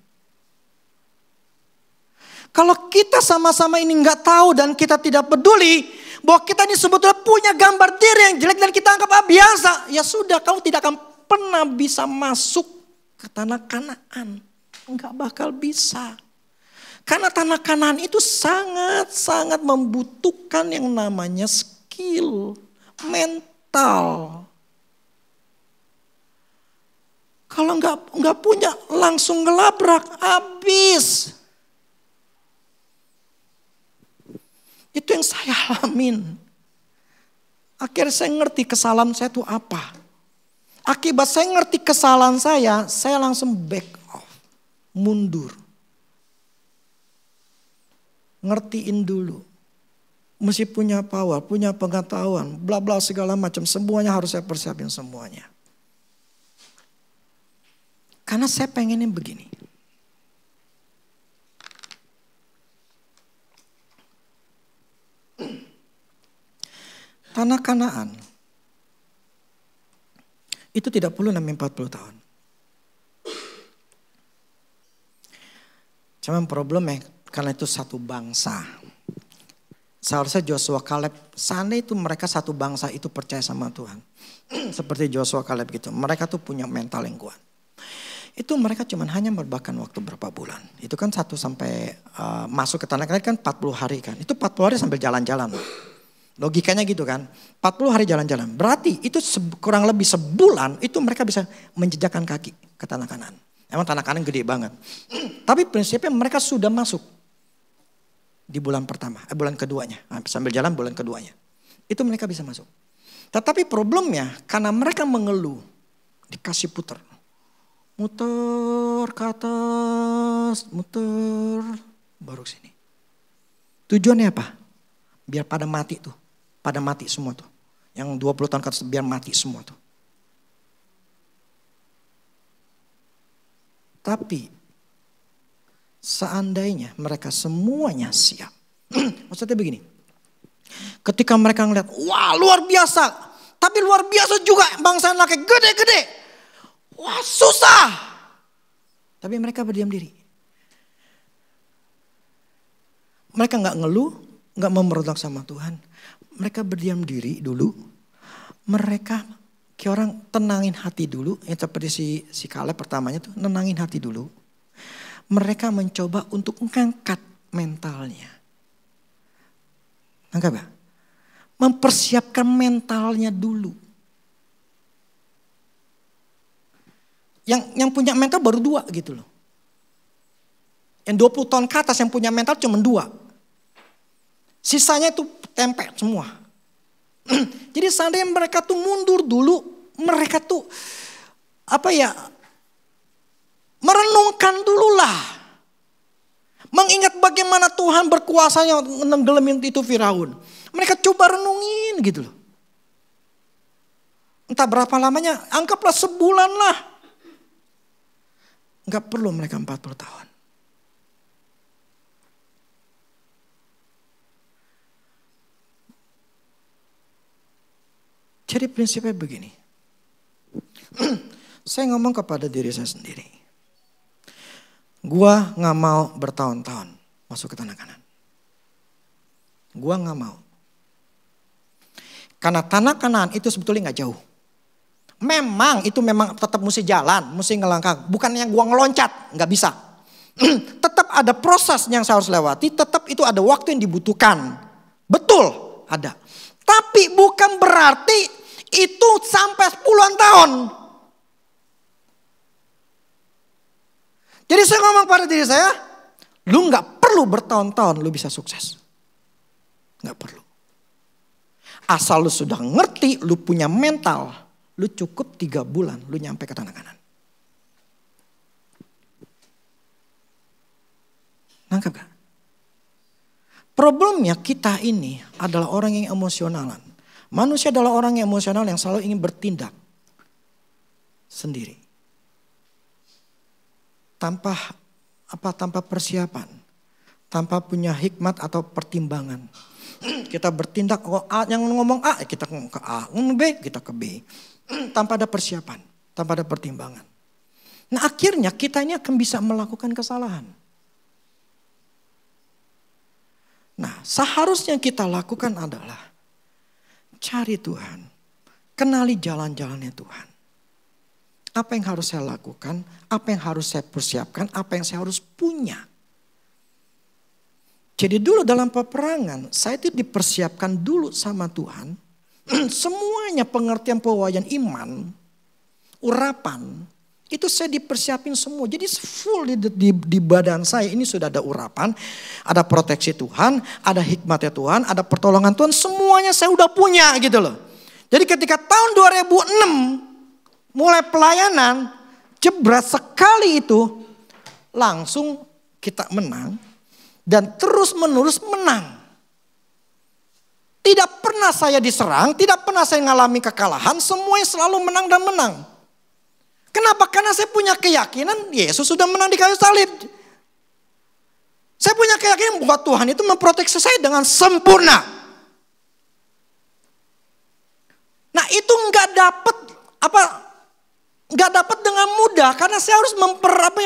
Kalau kita sama-sama ini nggak tahu dan kita tidak peduli bahwa kita ini sebetulnya punya gambar diri yang jelek dan kita anggap biasa. Ya sudah, kamu tidak akan pernah bisa masuk ke tanah Kanaan. Enggak bakal bisa. Karena tanah Kanaan itu sangat-sangat membutuhkan yang namanya skill, mental. Kalau nggak punya langsung ngelabrak, habis. Itu yang saya alamin. Akhirnya saya ngerti kesalahan saya itu apa. Akibat saya ngerti kesalahan saya langsung back off. Mundur. Ngertiin dulu. Mesti punya power, punya pengetahuan, bla bla segala macam. Semuanya harus saya persiapin semuanya. Karena saya pengennya begini. Tanah Kanaan itu tidak perlu namanya 40 tahun. Cuman problemnya karena itu satu bangsa. Seharusnya Joshua Kaleb, seandainya itu mereka satu bangsa itu percaya sama Tuhan. Seperti Joshua Kaleb gitu, mereka tuh punya mental yang kuat. Itu mereka cuman hanya merupakan waktu berapa bulan. Itu kan sampai masuk ke tanah Kanaan kan 40 hari kan. Itu 40 hari sambil jalan-jalan. Logikanya gitu kan. 40 hari jalan-jalan. Berarti itu kurang lebih sebulan itu mereka bisa menjejakkan kaki ke tanah Kanaan. Emang tanah Kanaan gede banget. Tapi prinsipnya mereka sudah masuk di bulan pertama, bulan keduanya. Sambil jalan bulan keduanya. Itu mereka bisa masuk. Tetapi problemnya karena mereka mengeluh, dikasih puter. Muter ke atas, muter baru sini. Tujuannya apa? Biar pada mati tuh. Pada mati semua tuh. Yang 20 tahun ke atas biar mati semua tuh. Tapi seandainya mereka semuanya siap. Maksudnya begini. Ketika mereka ngeliat, wah luar biasa. Tapi luar biasa juga bangsa anaknya gede-gede. Wah susah. Tapi mereka berdiam diri. Mereka gak ngeluh, gak memberontak sama Tuhan. Mereka berdiam diri dulu. Mereka kayak orang tenangin hati dulu. Yang seperti si Kaleb pertamanya tuh nenangin hati dulu. Mereka mencoba untuk mengangkat mentalnya. Nangkap gak? Mempersiapkan mentalnya dulu. Yang punya mental baru 2 gitu loh. Yang 20 tahun ke atas yang punya mental cuma 2. Sisanya itu tempe semua. Jadi seandainya mereka tuh mundur dulu, mereka tuh merenungkan dululah. Mengingat bagaimana Tuhan berkuasanya menenggelamin itu Firaun. Mereka coba renungin gitu loh. Entah berapa lamanya, anggaplah sebulan lah. Enggak perlu mereka 40 tahun. Jadi prinsipnya begini. Saya ngomong kepada diri saya sendiri. Gua gak mau bertahun-tahun masuk ke tanah Kanaan. Gua gak mau. Karena tanah Kanaan itu sebetulnya gak jauh. Memang itu memang tetap mesti jalan, mesti ngelangkah. Bukan yang gua ngeloncat, gak bisa. Tetap ada proses yang saya harus lewati, tetap itu ada waktu yang dibutuhkan. Betul, ada. Tapi bukan berarti itu sampai puluhan tahun. Jadi saya ngomong pada diri saya, lu gak perlu bertahun-tahun lu bisa sukses. Gak perlu. Asal lu sudah ngerti, lu punya mental, lu cukup 3 bulan lu nyampe ke tanah Kanaan. Nangkap gak? Problemnya kita ini adalah orang yang emosionalan. Manusia adalah orang yang emosional yang selalu ingin bertindak sendiri. Tanpa persiapan. Tanpa punya hikmat atau pertimbangan. Kita bertindak, yang ngomong A, kita ngomong ke A. Ngomong B, kita ke B. Tanpa ada persiapan. Tanpa ada pertimbangan. Nah akhirnya kita ini akan bisa melakukan kesalahan. Nah seharusnya kita lakukan adalah cari Tuhan, kenali jalan-jalannya Tuhan. Apa yang harus saya lakukan, apa yang harus saya persiapkan, apa yang saya harus punya. Jadi dulu dalam peperangan, saya itu dipersiapkan dulu sama Tuhan. Semuanya pengertian pewayan iman, urapan, itu saya dipersiapin semua. Jadi full di badan saya ini sudah ada urapan, ada proteksi Tuhan, ada hikmatnya Tuhan, ada pertolongan Tuhan. Semuanya saya udah punya gitu loh. Jadi ketika tahun 2006 mulai pelayanan, jebret sekali itu langsung kita menang dan terus menerus menang. Tidak pernah saya diserang, tidak pernah saya mengalami kekalahan, semuanya selalu menang dan menang. Kenapa? Karena saya punya keyakinan Yesus sudah menang di kayu salib. Saya punya keyakinan bahwa Tuhan itu memproteksi saya dengan sempurna. Nah itu nggak dapat dengan mudah karena saya harus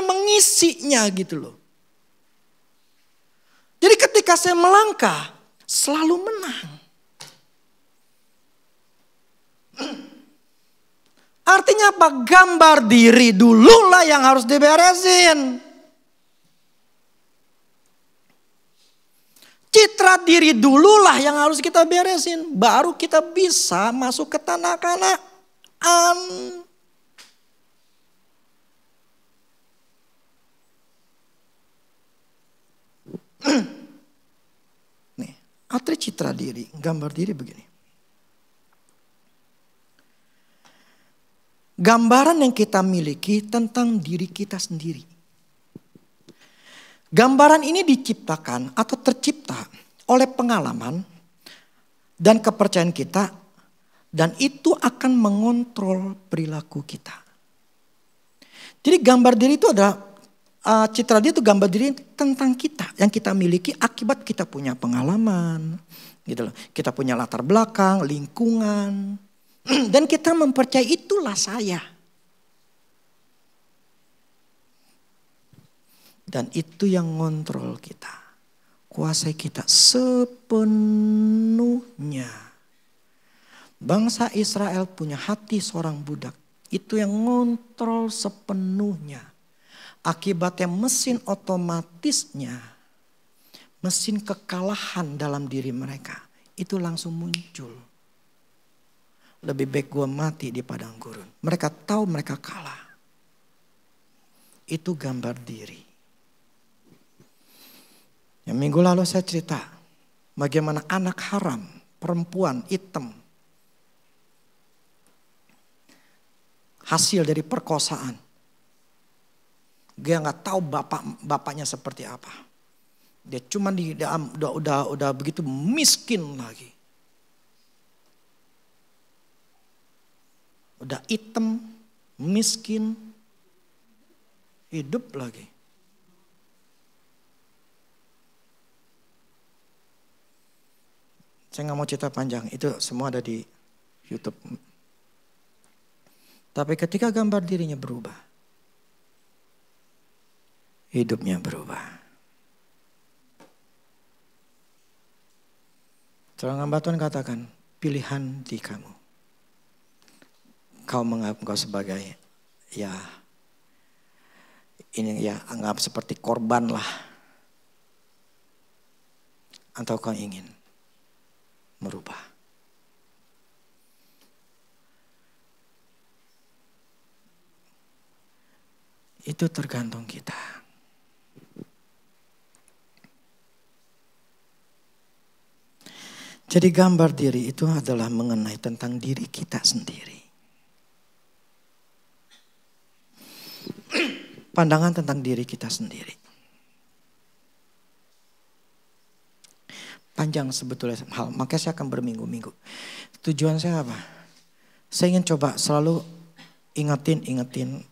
mengisinya gitu loh. Jadi ketika saya melangkah selalu menang. Artinya apa? Gambar diri dulu lah yang harus diberesin. Citra diri dulu lah yang harus kita beresin. Baru kita bisa masuk ke tanah Kanaan. Nih, arti citra diri, gambar diri begini. Gambaran yang kita miliki tentang diri kita sendiri. Gambaran ini diciptakan atau tercipta oleh pengalaman dan kepercayaan kita. Dan itu akan mengontrol perilaku kita. Jadi gambar diri itu adalah, citra diri itu gambar diri tentang kita. Yang kita miliki akibat kita punya pengalaman. Gitu loh. Kita punya latar belakang, lingkungan. Dan kita mempercayai itulah saya. Dan itu yang ngontrol kita. Kuasai kita sepenuhnya. Bangsa Israel punya hati seorang budak. Itu yang ngontrol sepenuhnya. Akibatnya mesin otomatisnya. Mesin kekalahan dalam diri mereka. Itu langsung muncul. Lebih baik gue mati di padang gurun. Mereka tahu mereka kalah. Itu gambar diri. Yang minggu lalu saya cerita bagaimana anak haram, perempuan hitam, hasil dari perkosaan. Dia nggak tahu bapaknya seperti apa. Dia cuma udah begitu miskin lagi. Udah hitam, miskin, hidup lagi. Saya nggak mau cerita panjang, itu semua ada di YouTube. Tapi ketika gambar dirinya berubah, hidupnya berubah. Seorang hamba Tuhan katakan, pilihan di kamu. Kau menganggap engkau sebagai anggap seperti korban lah. Atau kau ingin merubah. Itu tergantung kita. Jadi gambar diri itu adalah mengenai tentang diri kita sendiri. Pandangan tentang diri kita sendiri. Panjang sebetulnya hal, makanya saya akan berminggu-minggu. Tujuan saya apa? Saya ingin coba selalu ingetin.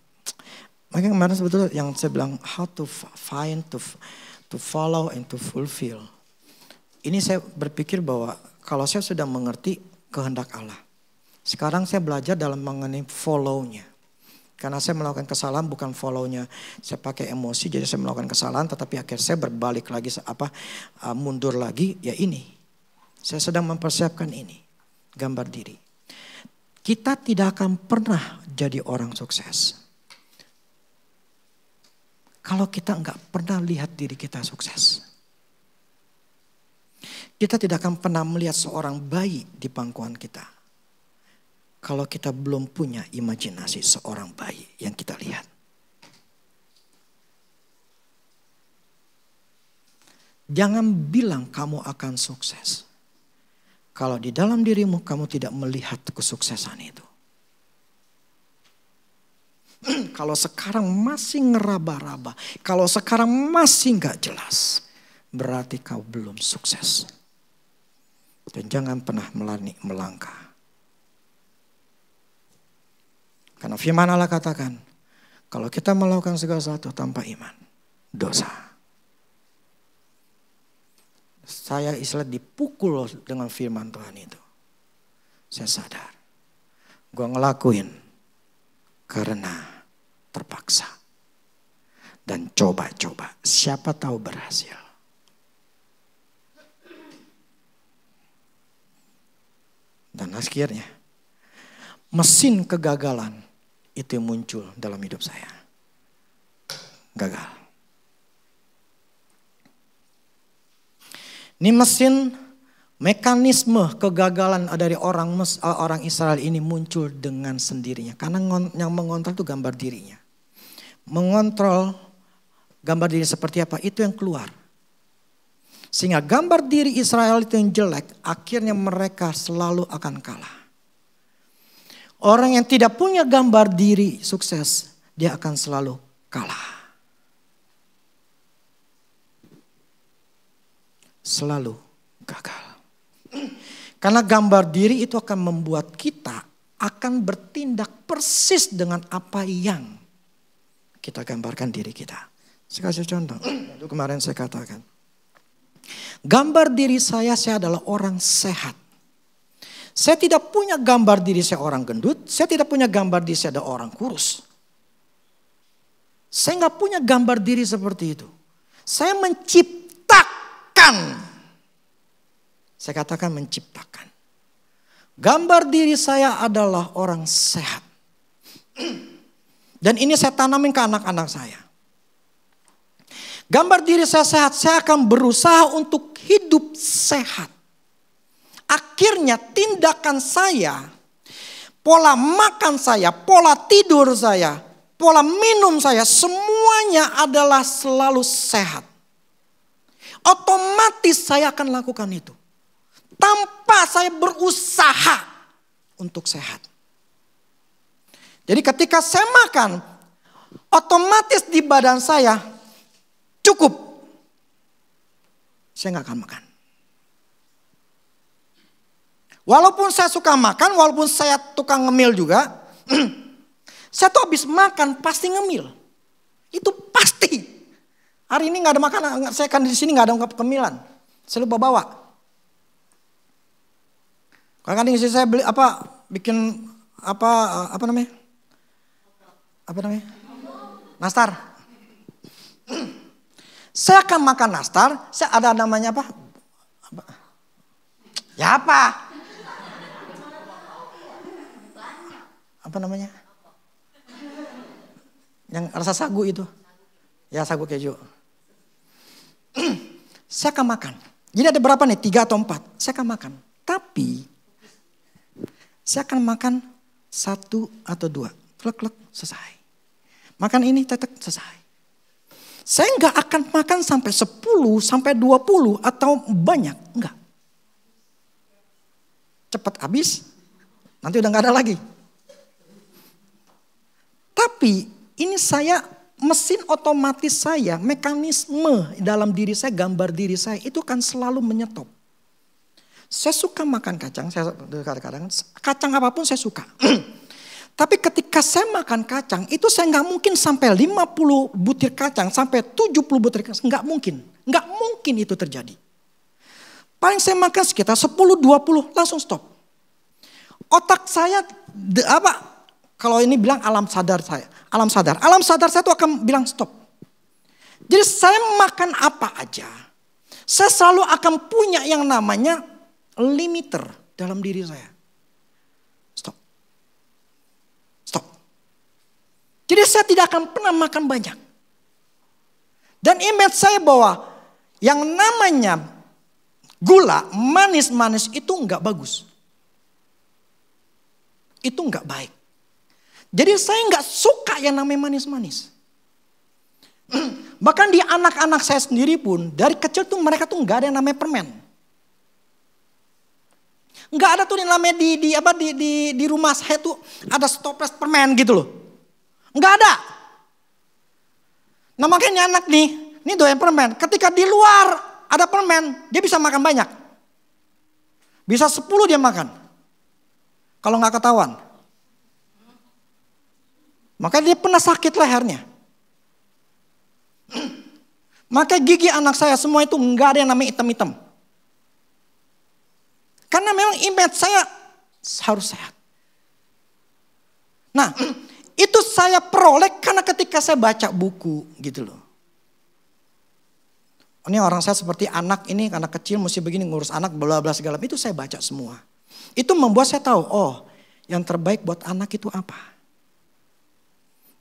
Makanya kemarin sebetulnya yang saya bilang how to find, to follow and to fulfill. Ini saya berpikir bahwa kalau saya sudah mengerti kehendak Allah. Sekarang saya belajar dalam mengenai follow-nya. Karena saya melakukan kesalahan bukan follow-nya. Saya pakai emosi jadi saya melakukan kesalahan. Tetapi akhirnya saya berbalik lagi mundur lagi. Ya ini. Saya sedang mempersiapkan ini. Gambar diri. Kita tidak akan pernah jadi orang sukses. Kalau kita enggak pernah lihat diri kita sukses. Kita tidak akan pernah melihat seorang bayi di pangkuan kita. Kalau kita belum punya imajinasi seorang bayi yang kita lihat. Jangan bilang kamu akan sukses. Kalau di dalam dirimu kamu tidak melihat kesuksesan itu. Kalau sekarang masih ngeraba-raba. Kalau sekarang masih gak jelas. Berarti kau belum sukses. Dan jangan pernah melangkah. Karena firman Allah katakan, kalau kita melakukan segala sesuatu tanpa iman, dosa. Saya istilah dipukul dengan firman Tuhan itu. Saya sadar, gue ngelakuin karena terpaksa. Dan coba-coba, siapa tahu berhasil. Dan akhirnya, mesin kegagalan itu yang muncul dalam hidup saya. Gagal. Ini mesin mekanisme kegagalan dari orang Israel ini muncul dengan sendirinya. Karena yang mengontrol itu gambar dirinya. Mengontrol gambar diri seperti apa, itu yang keluar. Sehingga gambar diri Israel itu yang jelek, akhirnya mereka selalu akan kalah. Orang yang tidak punya gambar diri sukses, dia akan selalu kalah. Selalu gagal. Karena gambar diri itu akan membuat kita akan bertindak persis dengan apa yang kita gambarkan diri kita. Saya kasih contoh. Itu kemarin saya katakan. Gambar diri saya adalah orang sehat. Saya tidak punya gambar diri saya orang gendut. Saya tidak punya gambar diri saya ada orang kurus. Saya nggak punya gambar diri seperti itu. Saya menciptakan. Saya katakan menciptakan. Gambar diri saya adalah orang sehat. Dan ini saya tanamin ke anak-anak saya. Gambar diri saya sehat, saya akan berusaha untuk hidup sehat. Akhirnya tindakan saya, pola makan saya, pola tidur saya, pola minum saya, semuanya adalah selalu sehat. Otomatis saya akan lakukan itu. Tanpa saya berusaha untuk sehat. Jadi ketika saya makan, otomatis di badan saya cukup. Saya nggak akan makan. Walaupun saya suka makan, walaupun saya tukang ngemil juga, saya tuh habis makan pasti ngemil. Itu pasti. Hari ini nggak ada makanan, saya kan di sini nggak ada kemilan. Saya lupa bawa. Kadang-kadang istri saya beli bikin apa namanya? Nastar. Saya akan makan nastar, saya ada namanya apa? Ya apa? Apa namanya? Yang rasa sagu itu. Ya sagu keju. Saya akan makan. Jadi ada berapa nih? 3 atau 4. Saya akan makan. Tapi saya akan makan 1 atau 2. Klek-klek selesai. Makan ini tetek selesai. Saya nggak akan makan sampai 10, sampai 20 atau banyak. Enggak. Cepat habis. Nanti udah nggak ada lagi. Tapi ini mesin otomatis saya, mekanisme dalam diri saya, gambar diri saya itu kan selalu menyetop. Saya suka makan kacang, saya kadang-kadang kacang apapun saya suka. Tapi ketika saya makan kacang, itu saya nggak mungkin sampai 50 butir kacang, sampai 70 butir kacang, nggak mungkin. Nggak mungkin itu terjadi. Paling saya makan sekitar 10-20, langsung stop. Otak saya, kalau ini bilang alam sadar saya. Alam sadar saya tuh akan bilang stop. Jadi saya makan apa aja, saya selalu akan punya yang namanya limiter dalam diri saya. Stop. Jadi saya tidak akan pernah makan banyak. Dan image saya bahwa yang namanya gula, manis-manis itu enggak bagus. Itu enggak baik. Jadi saya nggak suka yang namanya manis-manis. Bahkan di anak-anak saya sendiri pun dari kecil tuh mereka tuh nggak ada yang namanya permen. Nggak ada tuh yang namanya di rumah saya tuh ada stoples permen gitu loh. Nggak ada. Nah makanya anak nih, ini doyan permen. Ketika di luar ada permen, dia bisa makan banyak. Bisa 10 dia makan. Kalau nggak ketahuan. Makanya dia pernah sakit lehernya. Maka gigi anak saya semua itu nggak ada yang namanya hitam-hitam. Karena memang image saya harus sehat. Nah, itu saya peroleh karena ketika saya baca buku gitu loh. Ini orang saya seperti anak ini, anak kecil mesti begini ngurus anak, bla bla segala. Itu saya baca semua. Itu membuat saya tahu, oh yang terbaik buat anak itu apa.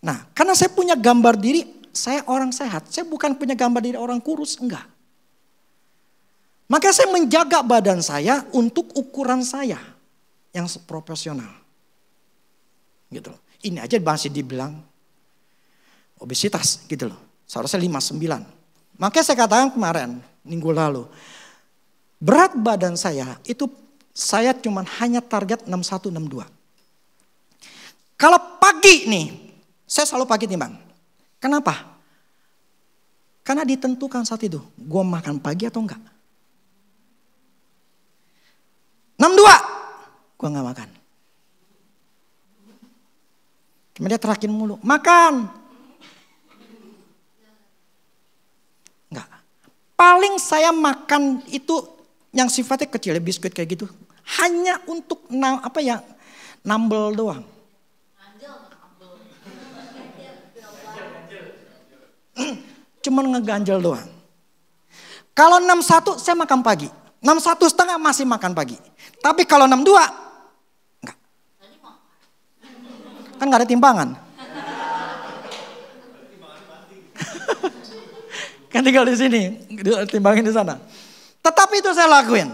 Nah, karena saya punya gambar diri, saya orang sehat. Saya bukan punya gambar diri orang kurus, enggak. Maka saya menjaga badan saya untuk ukuran saya yang profesional. Gitu loh. Ini aja masih dibilang obesitas gitu loh. Seharusnya 59. Makanya saya katakan kemarin, minggu lalu. Berat badan saya itu saya cuma hanya target 61, 62. Kalau pagi nih, saya selalu pagi timbang. Kenapa? Karena ditentukan saat itu. Gue makan pagi atau enggak. 62. Gue enggak makan. Cuma dia terakin mulu. Makan. Enggak. Paling saya makan itu yang sifatnya kecil ya. Biskuit kayak gitu. Hanya untuk nambel doang. Cuman ngeganjel doang. Kalau 61 saya makan pagi. 61,5 masih makan pagi. Tapi kalau 62 enggak. Kan enggak ada timbangan. Kan tinggal di sini, timbangin di sana. Tetapi itu saya lakuin.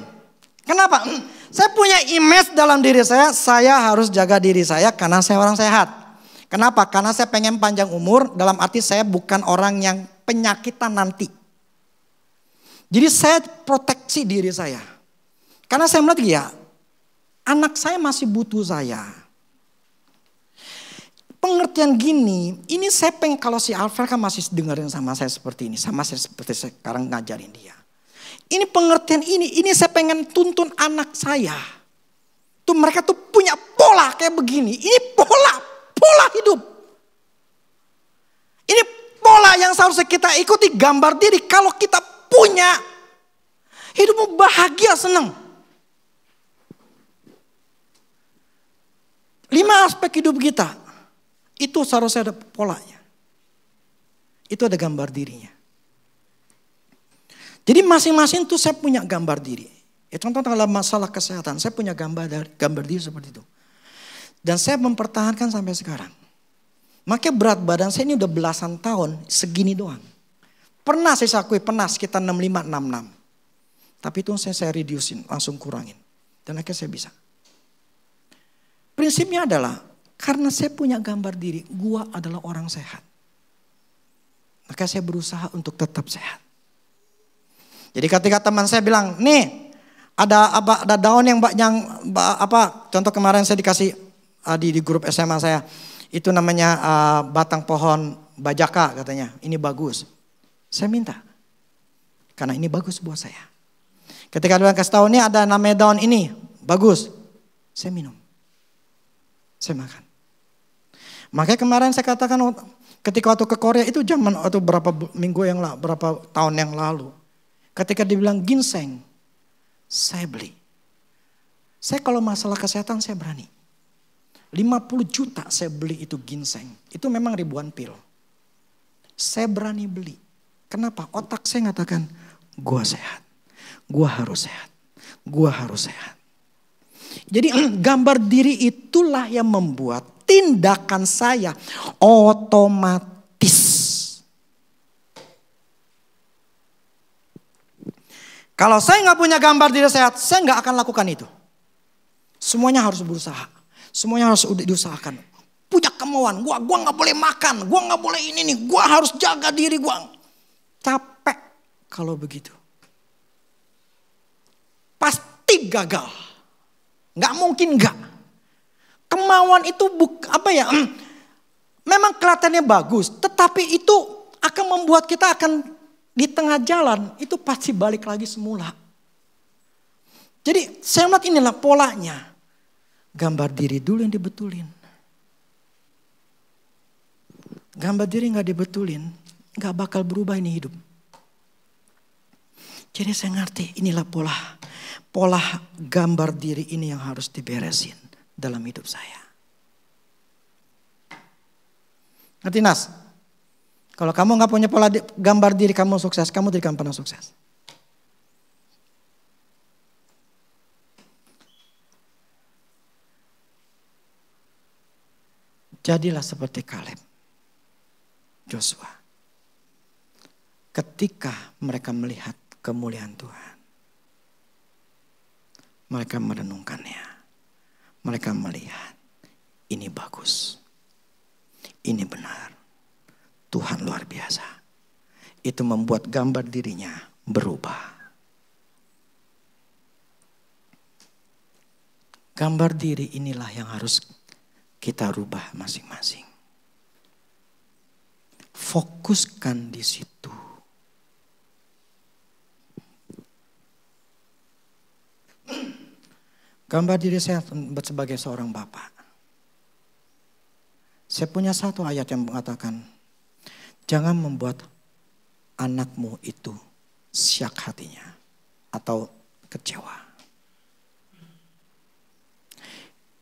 Kenapa? Saya punya image dalam diri saya harus jaga diri saya karena saya orang sehat. Kenapa? Karena saya pengen panjang umur, dalam arti saya bukan orang yang penyakitan nanti. Jadi saya proteksi diri saya. Karena saya melihat ya, anak saya masih butuh saya. Pengertian gini, ini saya pengen kalau si Alfred kan masih dengerin sama saya seperti ini. Sama saya seperti sekarang ngajarin dia. Ini pengertian ini saya pengen tuntun anak saya. Tuh mereka tuh punya pola kayak begini. Ini pola hidup. Ini pola yang seharusnya kita ikuti, gambar diri. Kalau kita punya, hidupmu bahagia, senang. 5 aspek hidup kita, itu seharusnya ada polanya. Itu ada gambar dirinya. Jadi masing-masing tuh saya punya gambar diri. Ya, contoh dalam masalah kesehatan, saya punya gambar diri seperti itu. Dan saya mempertahankan sampai sekarang. Makanya berat badan saya ini udah belasan tahun, segini doang. Pernah saya akui, pernah sekitar 65, 66. Tapi itu saya reducein, langsung kurangin. Dan akhirnya saya bisa. Prinsipnya adalah, karena saya punya gambar diri, gua adalah orang sehat. Maka saya berusaha untuk tetap sehat. Jadi ketika teman saya bilang, nih ada daun yang contoh kemarin saya dikasih di grup SMA saya, itu namanya batang pohon bajaka katanya, ini bagus. Saya minta, karena ini bagus buat saya. Ketika dia kasih tahu ini ada namanya daun ini, bagus, saya minum. Saya makan. Makanya kemarin saya katakan ketika waktu ke Korea itu zaman atau berapa minggu yang lalu, berapa tahun yang lalu. Ketika dibilang ginseng, saya beli. Saya kalau masalah kesehatan saya berani. 50 juta saya beli itu ginseng. Itu memang ribuan pil. Saya berani beli. Kenapa? Otak saya ngatakan, gua sehat. Gua harus sehat. Gua harus sehat. Jadi gambar diri itulah yang membuat tindakan saya otomatis. Kalau saya nggak punya gambar diri sehat, saya nggak akan lakukan itu. Semuanya harus berusaha, semuanya harus diusahakan. Punya kemauan, gua nggak boleh makan, gua nggak boleh ini nih, gua harus jaga diri gua. Capek kalau begitu. Pasti gagal. Nggak mungkin nggak. Kemauan itu memang kelihatannya bagus, tetapi itu akan membuat kita akan di tengah jalan itu pasti balik lagi semula. Jadi saya lihat inilah polanya. Gambar diri dulu yang dibetulin. Gambar diri nggak dibetulin, nggak bakal berubah ini hidup. Jadi saya ngerti inilah pola gambar diri ini yang harus diberesin dalam hidup saya. Ngerti Nas? Kalau kamu gak punya pola gambar diri kamu sukses, kamu tidak akan pernah sukses. Jadilah seperti Kaleb, Joshua. Ketika mereka melihat kemuliaan Tuhan, mereka merenungkannya. Mereka melihat, ini bagus. Ini benar. Tuhan luar biasa. Itu membuat gambar dirinya berubah. Gambar diri inilah yang harus kita rubah masing-masing. Fokuskan di situ. Gambar diri saya sebagai seorang bapak. Saya punya satu ayat yang mengatakan, jangan membuat anakmu itu syak hatinya atau kecewa.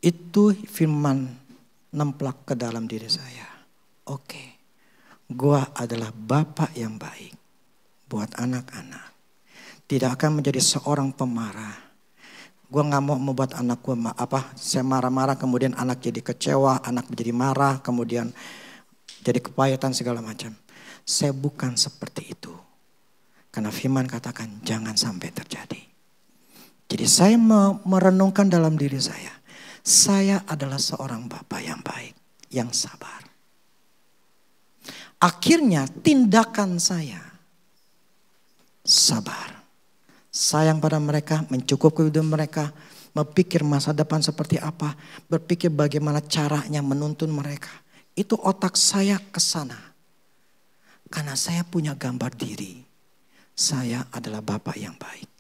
Itu firman nemplak ke dalam diri saya. Oke, gua adalah bapak yang baik buat anak-anak. Tidak akan menjadi seorang pemarah. Gue gak mau membuat anak gue saya marah-marah kemudian anak jadi kecewa, anak menjadi marah, kemudian jadi kepahitan segala macam. Saya bukan seperti itu. Karena firman katakan jangan sampai terjadi. Jadi saya merenungkan dalam diri saya adalah seorang bapak yang baik, yang sabar. Akhirnya tindakan saya sabar. Sayang pada mereka, mencukupi hidup mereka, berpikir masa depan seperti apa, berpikir bagaimana caranya menuntun mereka. Itu otak saya ke sana. Karena saya punya gambar diri. Saya adalah bapak yang baik.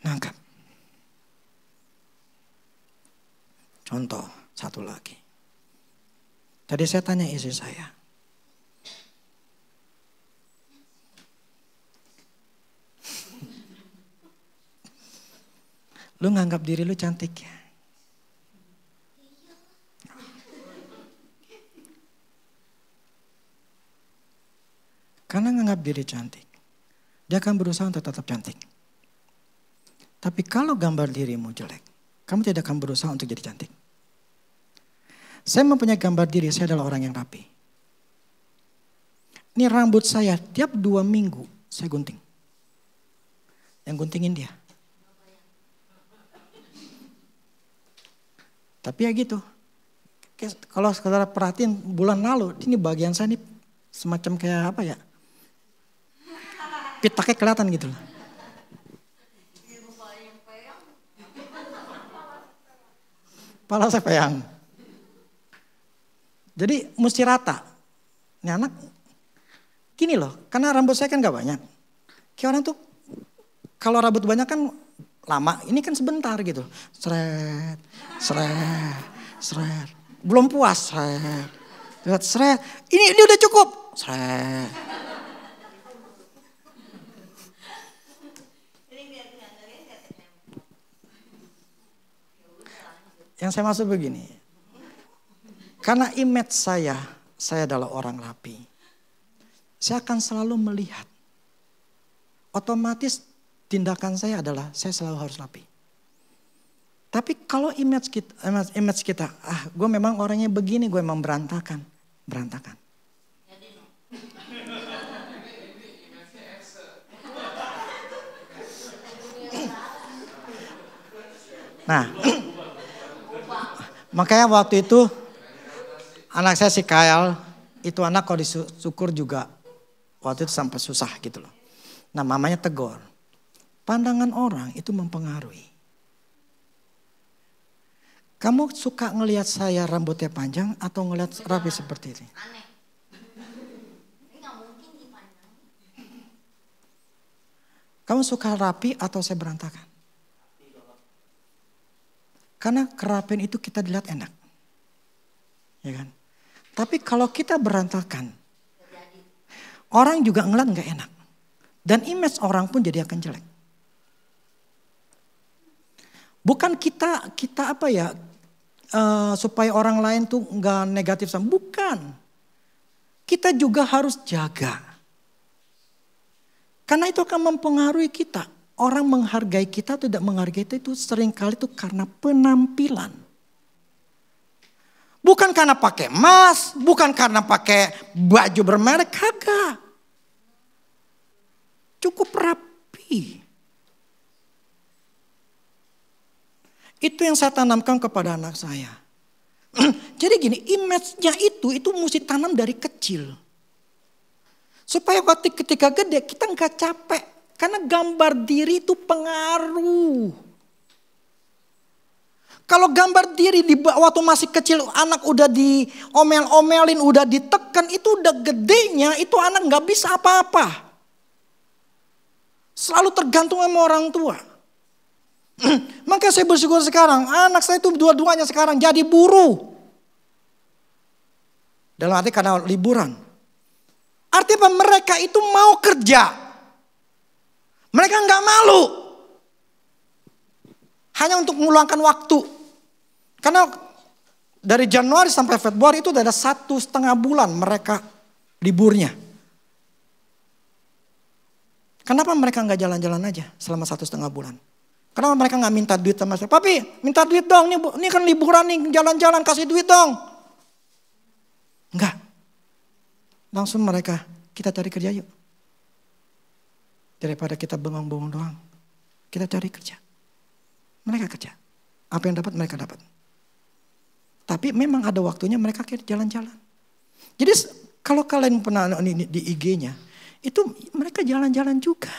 Nangkap. Contoh satu lagi. Tadi saya tanya istri saya. Lu nganggap diri lu cantik ya? Karena nganggap diri cantik, dia akan berusaha untuk tetap cantik. Tapi kalau gambar dirimu jelek, kamu tidak akan berusaha untuk jadi cantik. Saya mempunyai gambar diri, saya adalah orang yang rapi. Ini rambut saya tiap 2 minggu saya gunting. Yang guntingin dia. Tapi ya gitu. Kalau saudara perhatiin bulan lalu, ini bagian saya ini semacam kayak apa ya? Pitaknya kelihatan gitu loh. Kepala saya peyang. Jadi mesti rata. Ini anak gini loh, karena rambut saya kan gak banyak. Kayak orang tuh kalau rambut banyak kan lama, ini kan sebentar gitu. Seret, seret, seret. Belum puas, seret. Seret. Ini udah cukup. Seret. Yang saya maksud begini. Karena image saya adalah orang rapi. Saya akan selalu melihat. Otomatis tindakan saya adalah saya selalu harus rapi. Tapi kalau image kita, gue memang orangnya begini, gue memang berantakan. Berantakan. Nah, makanya waktu itu anak saya si Kyle, itu anak kalau disyukur juga waktu itu sampai susah gitu loh. Nah mamanya tegur, pandangan orang itu mempengaruhi. Kamu suka ngelihat saya rambutnya panjang atau ngelihat rapi seperti ini? Aneh. Ini gak mungkin dipandang. Kamu suka rapi atau saya berantakan? Karena kerapian itu kita dilihat enak. Ya kan? Tapi kalau kita berantakan, orang juga ngeliat gak enak. Dan image orang pun jadi akan jelek. Bukan kita apa ya, supaya orang lain tuh gak negatif sama. Bukan. Kita juga harus jaga. Karena itu akan mempengaruhi kita. Orang menghargai kita, tidak menghargai itu seringkali itu karena penampilan. Bukan karena pakai emas, bukan karena pakai baju bermerek, kagak. Cukup rapi. Itu yang saya tanamkan kepada anak saya. Jadi gini, image-nya itu mesti tanam dari kecil. Supaya ketika gede kita nggak capek. Karena gambar diri itu pengaruh. Kalau gambar diri waktu masih kecil anak udah diomel-omelin, udah ditekan, itu udah gedenya itu anak nggak bisa apa-apa. Selalu tergantung sama orang tua. Maka saya bersyukur sekarang anak saya itu dua-duanya sekarang jadi buruh. Dalam arti karena liburan. Artinya mereka itu mau kerja. Mereka nggak malu. Hanya untuk meluangkan waktu. Karena dari Januari sampai Februari itu ada 1,5 bulan mereka liburnya. Kenapa mereka nggak jalan-jalan aja selama 1,5 bulan? Kenapa mereka nggak minta duit sama saya? Papi minta duit dong, ini kan liburan nih, jalan-jalan kasih duit dong. Enggak. Langsung mereka, kita cari kerja yuk. Daripada kita bengong-bengong doang. Kita cari kerja. Mereka kerja. Apa yang dapat mereka dapat. Tapi memang ada waktunya mereka jalan-jalan. Jadi Kalau kalian pernah di IG-nya, itu mereka jalan-jalan juga.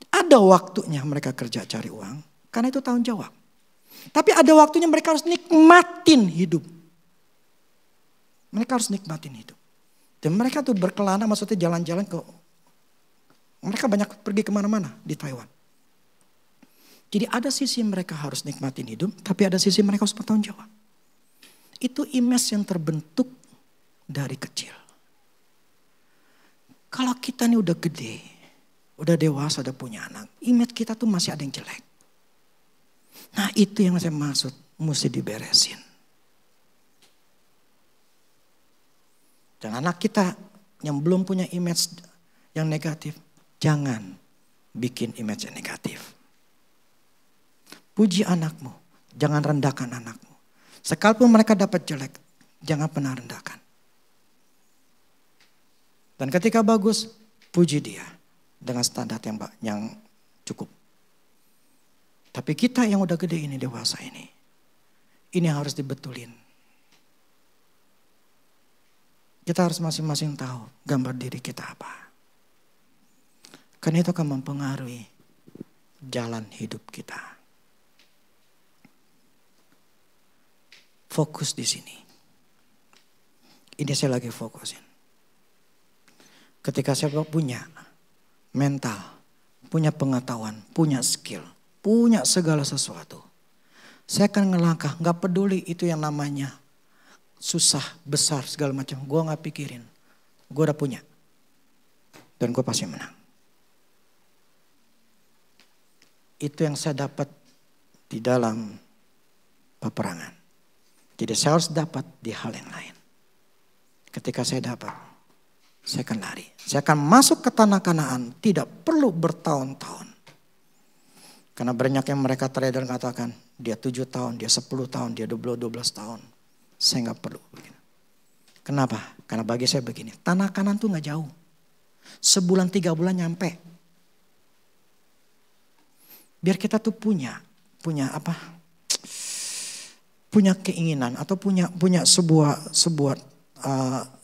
Ada waktunya mereka kerja cari uang, karena itu tanggung jawab. Tapi ada waktunya mereka harus nikmatin hidup. Mereka harus nikmatin hidup. Dan mereka tuh berkelana, maksudnya jalan-jalan ke, mereka banyak pergi kemana-mana di Taiwan. Jadi ada sisi mereka harus nikmatin hidup, tapi ada sisi mereka harus bertanggung jawab. Itu image yang terbentuk dari kecil. Kalau kita nih udah gede, udah dewasa, udah punya anak, image kita tuh masih ada yang jelek. Nah itu yang saya maksud, mesti diberesin. Dan anak kita yang belum punya image yang negatif, jangan bikin image yang negatif. Puji anakmu, jangan rendahkan anakmu. Sekalipun mereka dapat jelek, jangan pernah rendahkan. Dan ketika bagus, puji dia dengan standar yang cukup. Tapi kita yang udah gede ini, dewasa ini harus dibetulin. Kita harus masing-masing tahu gambar diri kita apa. Karena itu akan mempengaruhi jalan hidup kita. Fokus di sini. Ini saya lagi fokusin. Ketika saya punya mental, punya pengetahuan, punya skill, punya segala sesuatu, saya akan ngelangkah, gak peduli itu yang namanya susah, besar, segala macam. Gue gak pikirin, gue udah punya. Dan gue pasti menang. Itu yang saya dapat di dalam peperangan. Jadi saya harus dapat di hal yang lain. Ketika saya dapat, saya akan lari. Saya akan masuk ke tanah Kanaan, tidak perlu bertahun-tahun. Karena banyak yang mereka trader katakan, dia 7 tahun, dia 10 tahun, dia 12 tahun. Saya gak perlu begini. Kenapa? Karena bagi saya begini, tanah Kanaan tuh gak jauh. Sebulan 3 bulan nyampe. Biar kita tuh punya apa? Punya keinginan atau punya sebuah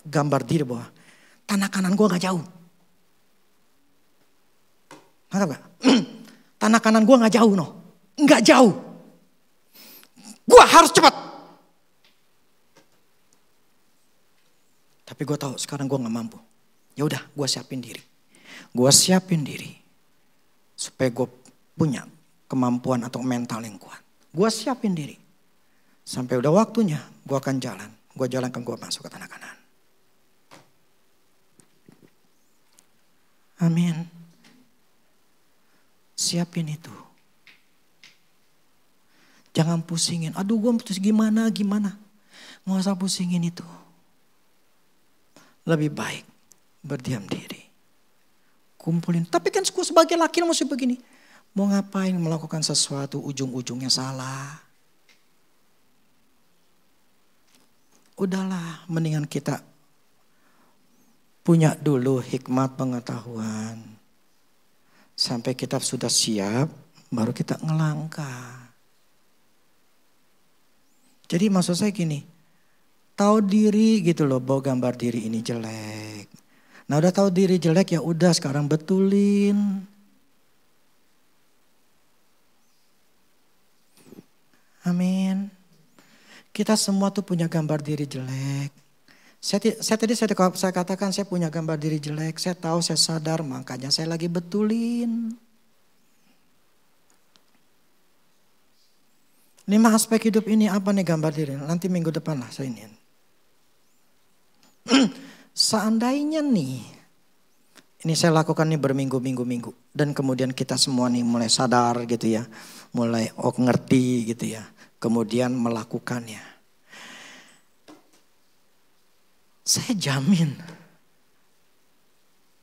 gambar diri bahwa tanah Kanaan gue gak jauh. Ngerti gak? Tanah Kanaan gue gak jauh, gak jauh. Gue harus cepat. Tapi gue tahu sekarang gue gak mampu. Ya udah, gue siapin diri. Gue siapin diri supaya gue punya kemampuan atau mental yang kuat. Gue siapin diri. Sampai udah waktunya gue akan jalan. Gue jalankan, gue masuk ke tanah Kanaan. Amin. Siapin itu. Jangan pusingin. Aduh gue putus gimana. Nggak usah pusingin itu. Lebih baik berdiam diri. Kumpulin. Tapi kan gue sebagai laki mesti begini. Mau ngapain melakukan sesuatu ujung-ujungnya salah. Udahlah, mendingan kita punya dulu hikmat pengetahuan. Sampai kita sudah siap, baru kita ngelangkah. Jadi maksud saya gini, tahu diri gitu loh bahwa gambar diri ini jelek. Nah udah tahu diri jelek ya udah sekarang betulin. Amin. Kita semua tuh punya gambar diri jelek. Saya katakan saya punya gambar diri jelek. Saya tahu, saya sadar, makanya saya lagi betulin. 5 aspek hidup ini apa nih gambar diri? Nanti minggu depan lah saya ini. Seandainya nih, ini saya lakukan nih berminggu-minggu. Dan kemudian kita semua nih mulai sadar gitu ya. Mulai ngerti gitu ya. Kemudian melakukannya. Saya jamin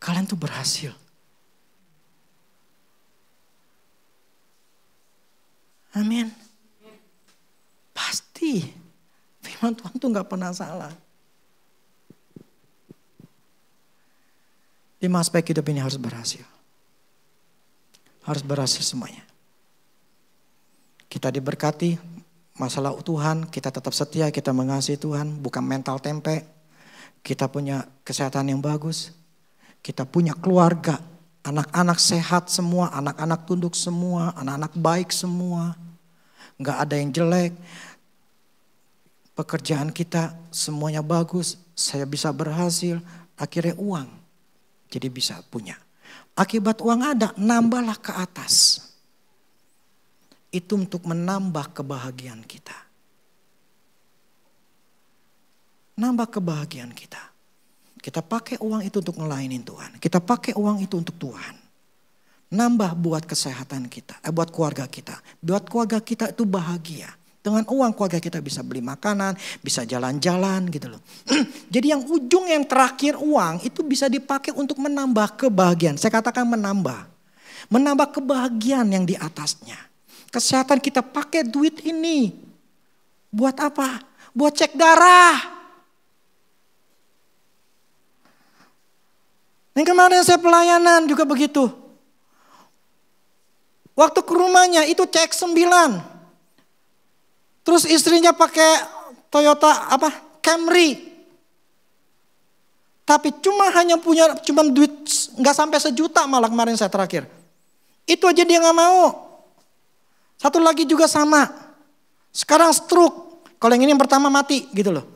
kalian tuh berhasil. Amin. Pasti firman Tuhan tuh gak pernah salah. 5 aspek hidup ini harus berhasil. Harus berhasil semuanya. Kita diberkati masalah Tuhan, kita tetap setia, kita mengasihi Tuhan, bukan mental tempe. Kita punya kesehatan yang bagus. Kita punya keluarga, anak-anak sehat semua, anak-anak tunduk semua, anak-anak baik semua. Enggak ada yang jelek. Pekerjaan kita semuanya bagus, saya bisa berhasil, akhirnya uang. Jadi bisa punya. Akibat uang ada, nambahlah ke atas. Itu untuk menambah kebahagiaan kita. Nambah kebahagiaan kita. Kita pakai uang itu untuk ngelainin Tuhan. Kita pakai uang itu untuk Tuhan. Nambah buat kesehatan kita, buat keluarga kita. Buat keluarga kita itu bahagia. Dengan uang keluarga kita bisa beli makanan, bisa jalan-jalan gitu loh. Jadi yang ujung yang terakhir uang itu bisa dipakai untuk menambah kebahagiaan. Saya katakan menambah. Menambah kebahagiaan yang di atasnya. Kesehatan kita pakai duit ini. Buat apa? Buat cek darah. Yang kemarin saya pelayanan juga begitu. Waktu ke rumahnya itu cek 9. Terus istrinya pakai Toyota Camry. Tapi hanya punya duit nggak sampai 1 juta malah kemarin saya terakhir. Itu aja dia nggak mau. Satu lagi juga sama. Sekarang stroke. Kalau yang ini yang pertama mati gitu loh.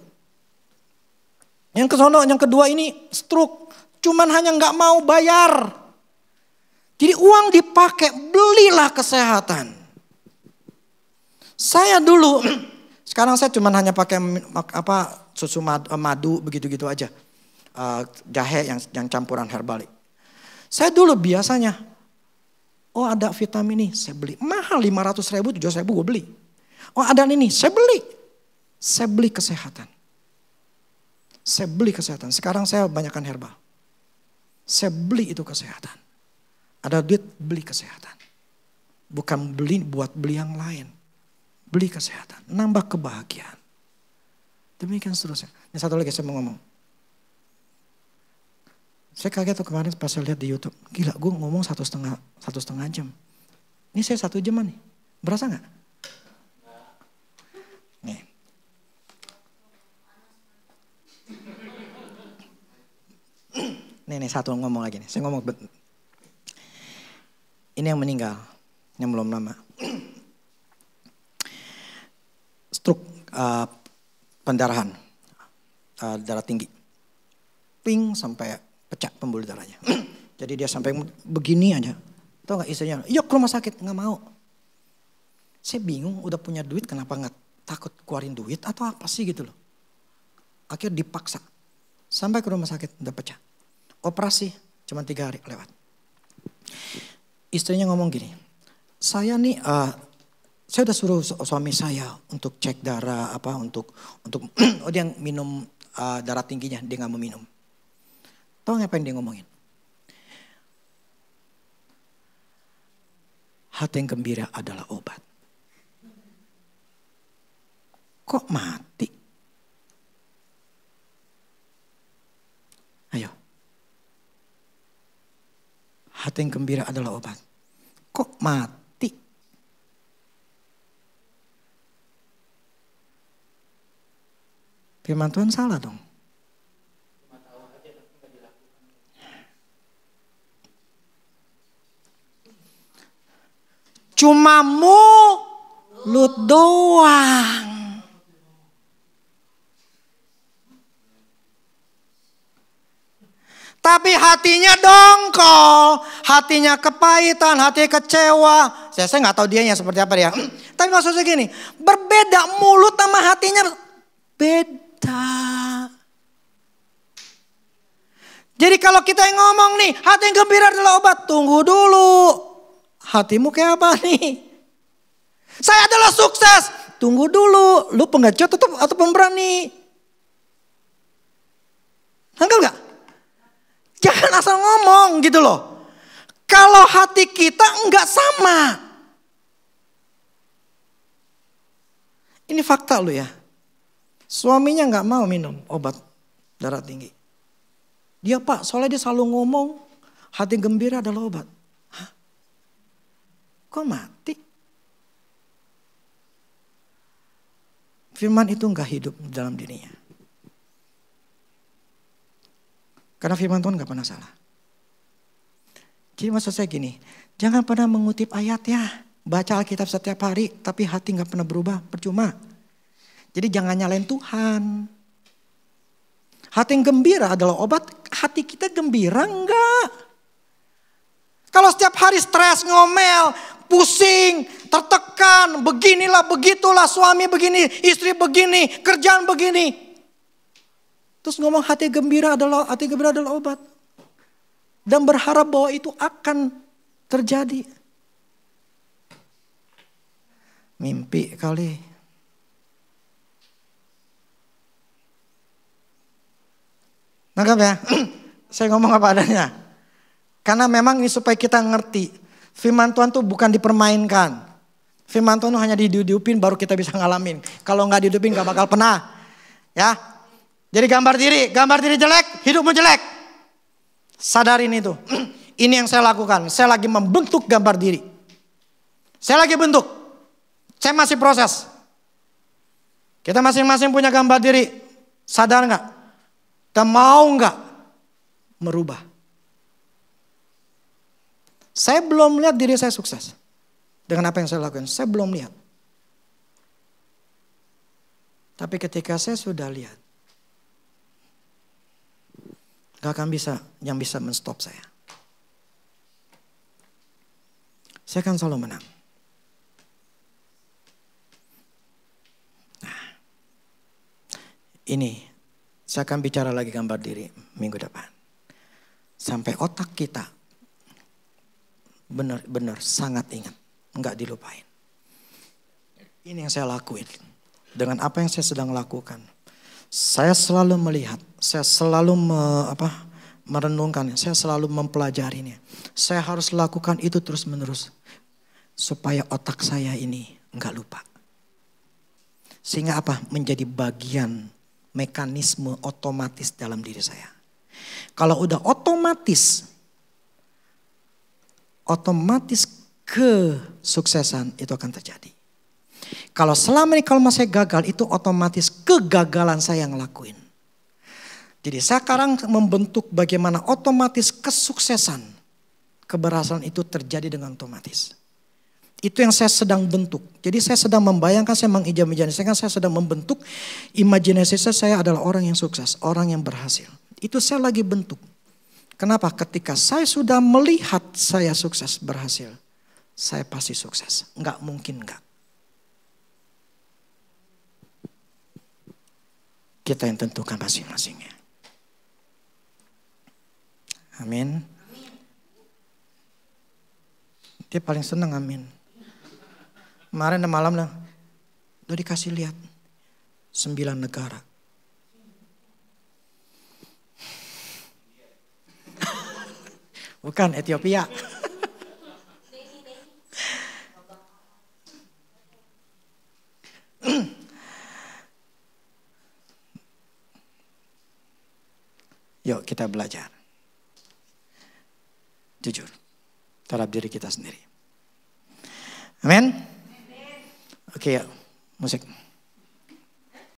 Yang kedua ini stroke. Cuman hanya nggak mau bayar. Jadi uang dipakai, belilah kesehatan. Saya dulu, sekarang saya cuman hanya pakai susu madu begitu-gitu aja. Jahe yang campuran herbalik. Saya dulu biasanya, oh ada vitamin ini, saya beli. Mahal 500.000, 7.000 gue beli. Oh ada ini, saya beli. Saya beli kesehatan. Saya beli kesehatan. Sekarang saya banyakkan herbal. Saya beli itu kesehatan. Ada duit beli kesehatan. Bukan buat beli yang lain. Beli kesehatan. Nambah kebahagiaan. Demikian seterusnya. Ini satu lagi saya mau ngomong. Saya kaget tuh kemarin pas saya lihat di YouTube. Gila gue ngomong satu setengah jam. Ini saya 1 jam nih. Berasa gak? Nih. Nih satu ngomong lagi nih. Saya ngomong ini yang meninggal, yang belum lama. Stroke, pendarahan, darah tinggi. Ping sampai pecah pembuluh darahnya. Jadi dia sampai begini aja. Tahu gak istrinya? Yuk ke rumah sakit, gak mau. Saya bingung udah punya duit kenapa gak takut keluarin duit atau apa sih gitu loh. Akhirnya dipaksa. Sampai ke rumah sakit udah pecah. Operasi cuma 3 hari lewat. Istrinya ngomong gini, saya nih, saya udah suruh suami saya untuk cek darah untuk oh dia minum darah tingginya, dia nggak mau minum. Tahu ngapain dia ngomongin? Hati yang gembira adalah obat. Kok mati? Ayo. Hati yang gembira adalah obat. Kok mati? Firman Tuhan salah dong. Cuma mulut doang. Tapi hatinya dongkol, hatinya kepahitan, hatinya kecewa. Saya nggak tahu dianya seperti apa dia. Tapi maksudnya gini, berbeda mulut sama hatinya beda. Jadi kalau kita yang ngomong nih, hati yang gembira adalah obat. Tunggu dulu, hatimu kayak apa nih? Saya adalah sukses. Tunggu dulu, lu pengecut atau pemberani? Nangkep gak? Jangan asal ngomong gitu loh. Kalau hati kita enggak sama. Ini fakta lo ya. Suaminya enggak mau minum obat darah tinggi. Dia Pak, soalnya dia selalu ngomong hati gembira adalah obat. Hah? Kok mati? firman itu enggak hidup dalam dirinya. Karena firman Tuhan enggak pernah salah. Jadi maksud saya gini, jangan pernah mengutip ayat ya. Baca Alkitab setiap hari tapi hati enggak pernah berubah, percuma. Jadi jangan nyalain Tuhan. Hati yang gembira adalah obat. Hati kita gembira enggak? Kalau setiap hari stres, ngomel, pusing, tertekan, beginilah, begitulah, suami begini, istri begini, kerjaan begini. Terus ngomong hati gembira adalah obat. Dan berharap bahwa itu akan terjadi. Mimpi kali. Nangkap ya? Saya ngomong apa adanya. Karena memang ini supaya kita ngerti. Firman Tuhan tuh bukan dipermainkan. Firman Tuhan tuh hanya dihidupin baru kita bisa ngalamin. Kalau nggak dihidupin nggak bakal pernah. Ya. Jadi gambar diri jelek, hidupmu jelek. Sadarin itu. Ini yang saya lakukan. Saya lagi membentuk gambar diri. Saya lagi bentuk. Saya masih proses. Kita masing-masing punya gambar diri. Sadar nggak? Kita mau nggak merubah? Saya belum lihat diri saya sukses. Dengan apa yang saya lakukan. Saya belum lihat. Tapi ketika saya sudah lihat. Gak akan bisa yang bisa menstop saya. Saya akan selalu menang. Nah, ini saya akan bicara lagi gambar diri minggu depan. Sampai otak kita benar-benar sangat ingat. Enggak dilupain. Ini yang saya lakuin. Dengan apa yang saya sedang lakukan. Saya selalu melihat. Saya selalu merenungkan. Saya selalu mempelajarinya. Saya harus lakukan itu terus menerus. Supaya otak saya ini enggak lupa. Sehingga apa? Menjadi bagian mekanisme otomatis dalam diri saya. Kalau udah otomatis kesuksesan itu akan terjadi. Kalau selama ini kalau saya gagal itu otomatis kegagalan saya yang lakuin. Jadi saya sekarang membentuk bagaimana otomatis kesuksesan, keberhasilan itu terjadi dengan otomatis. Itu yang saya sedang bentuk. Jadi saya sedang membayangkan, saya mengimajinasikan, saya sedang membentuk imajinasi saya adalah orang yang sukses, orang yang berhasil. Itu saya lagi bentuk. Kenapa? Ketika saya sudah melihat saya sukses, berhasil, saya pasti sukses. Enggak mungkin enggak. Kita yang tentukan masing-masingnya. Amin. Dia paling senang amin. Kemarin malam udah dikasih lihat 9 negara. Bukan Ethiopia. Yuk kita belajar. Jujur. Terhadap diri kita sendiri. Amin. Oke, yuk. Musik.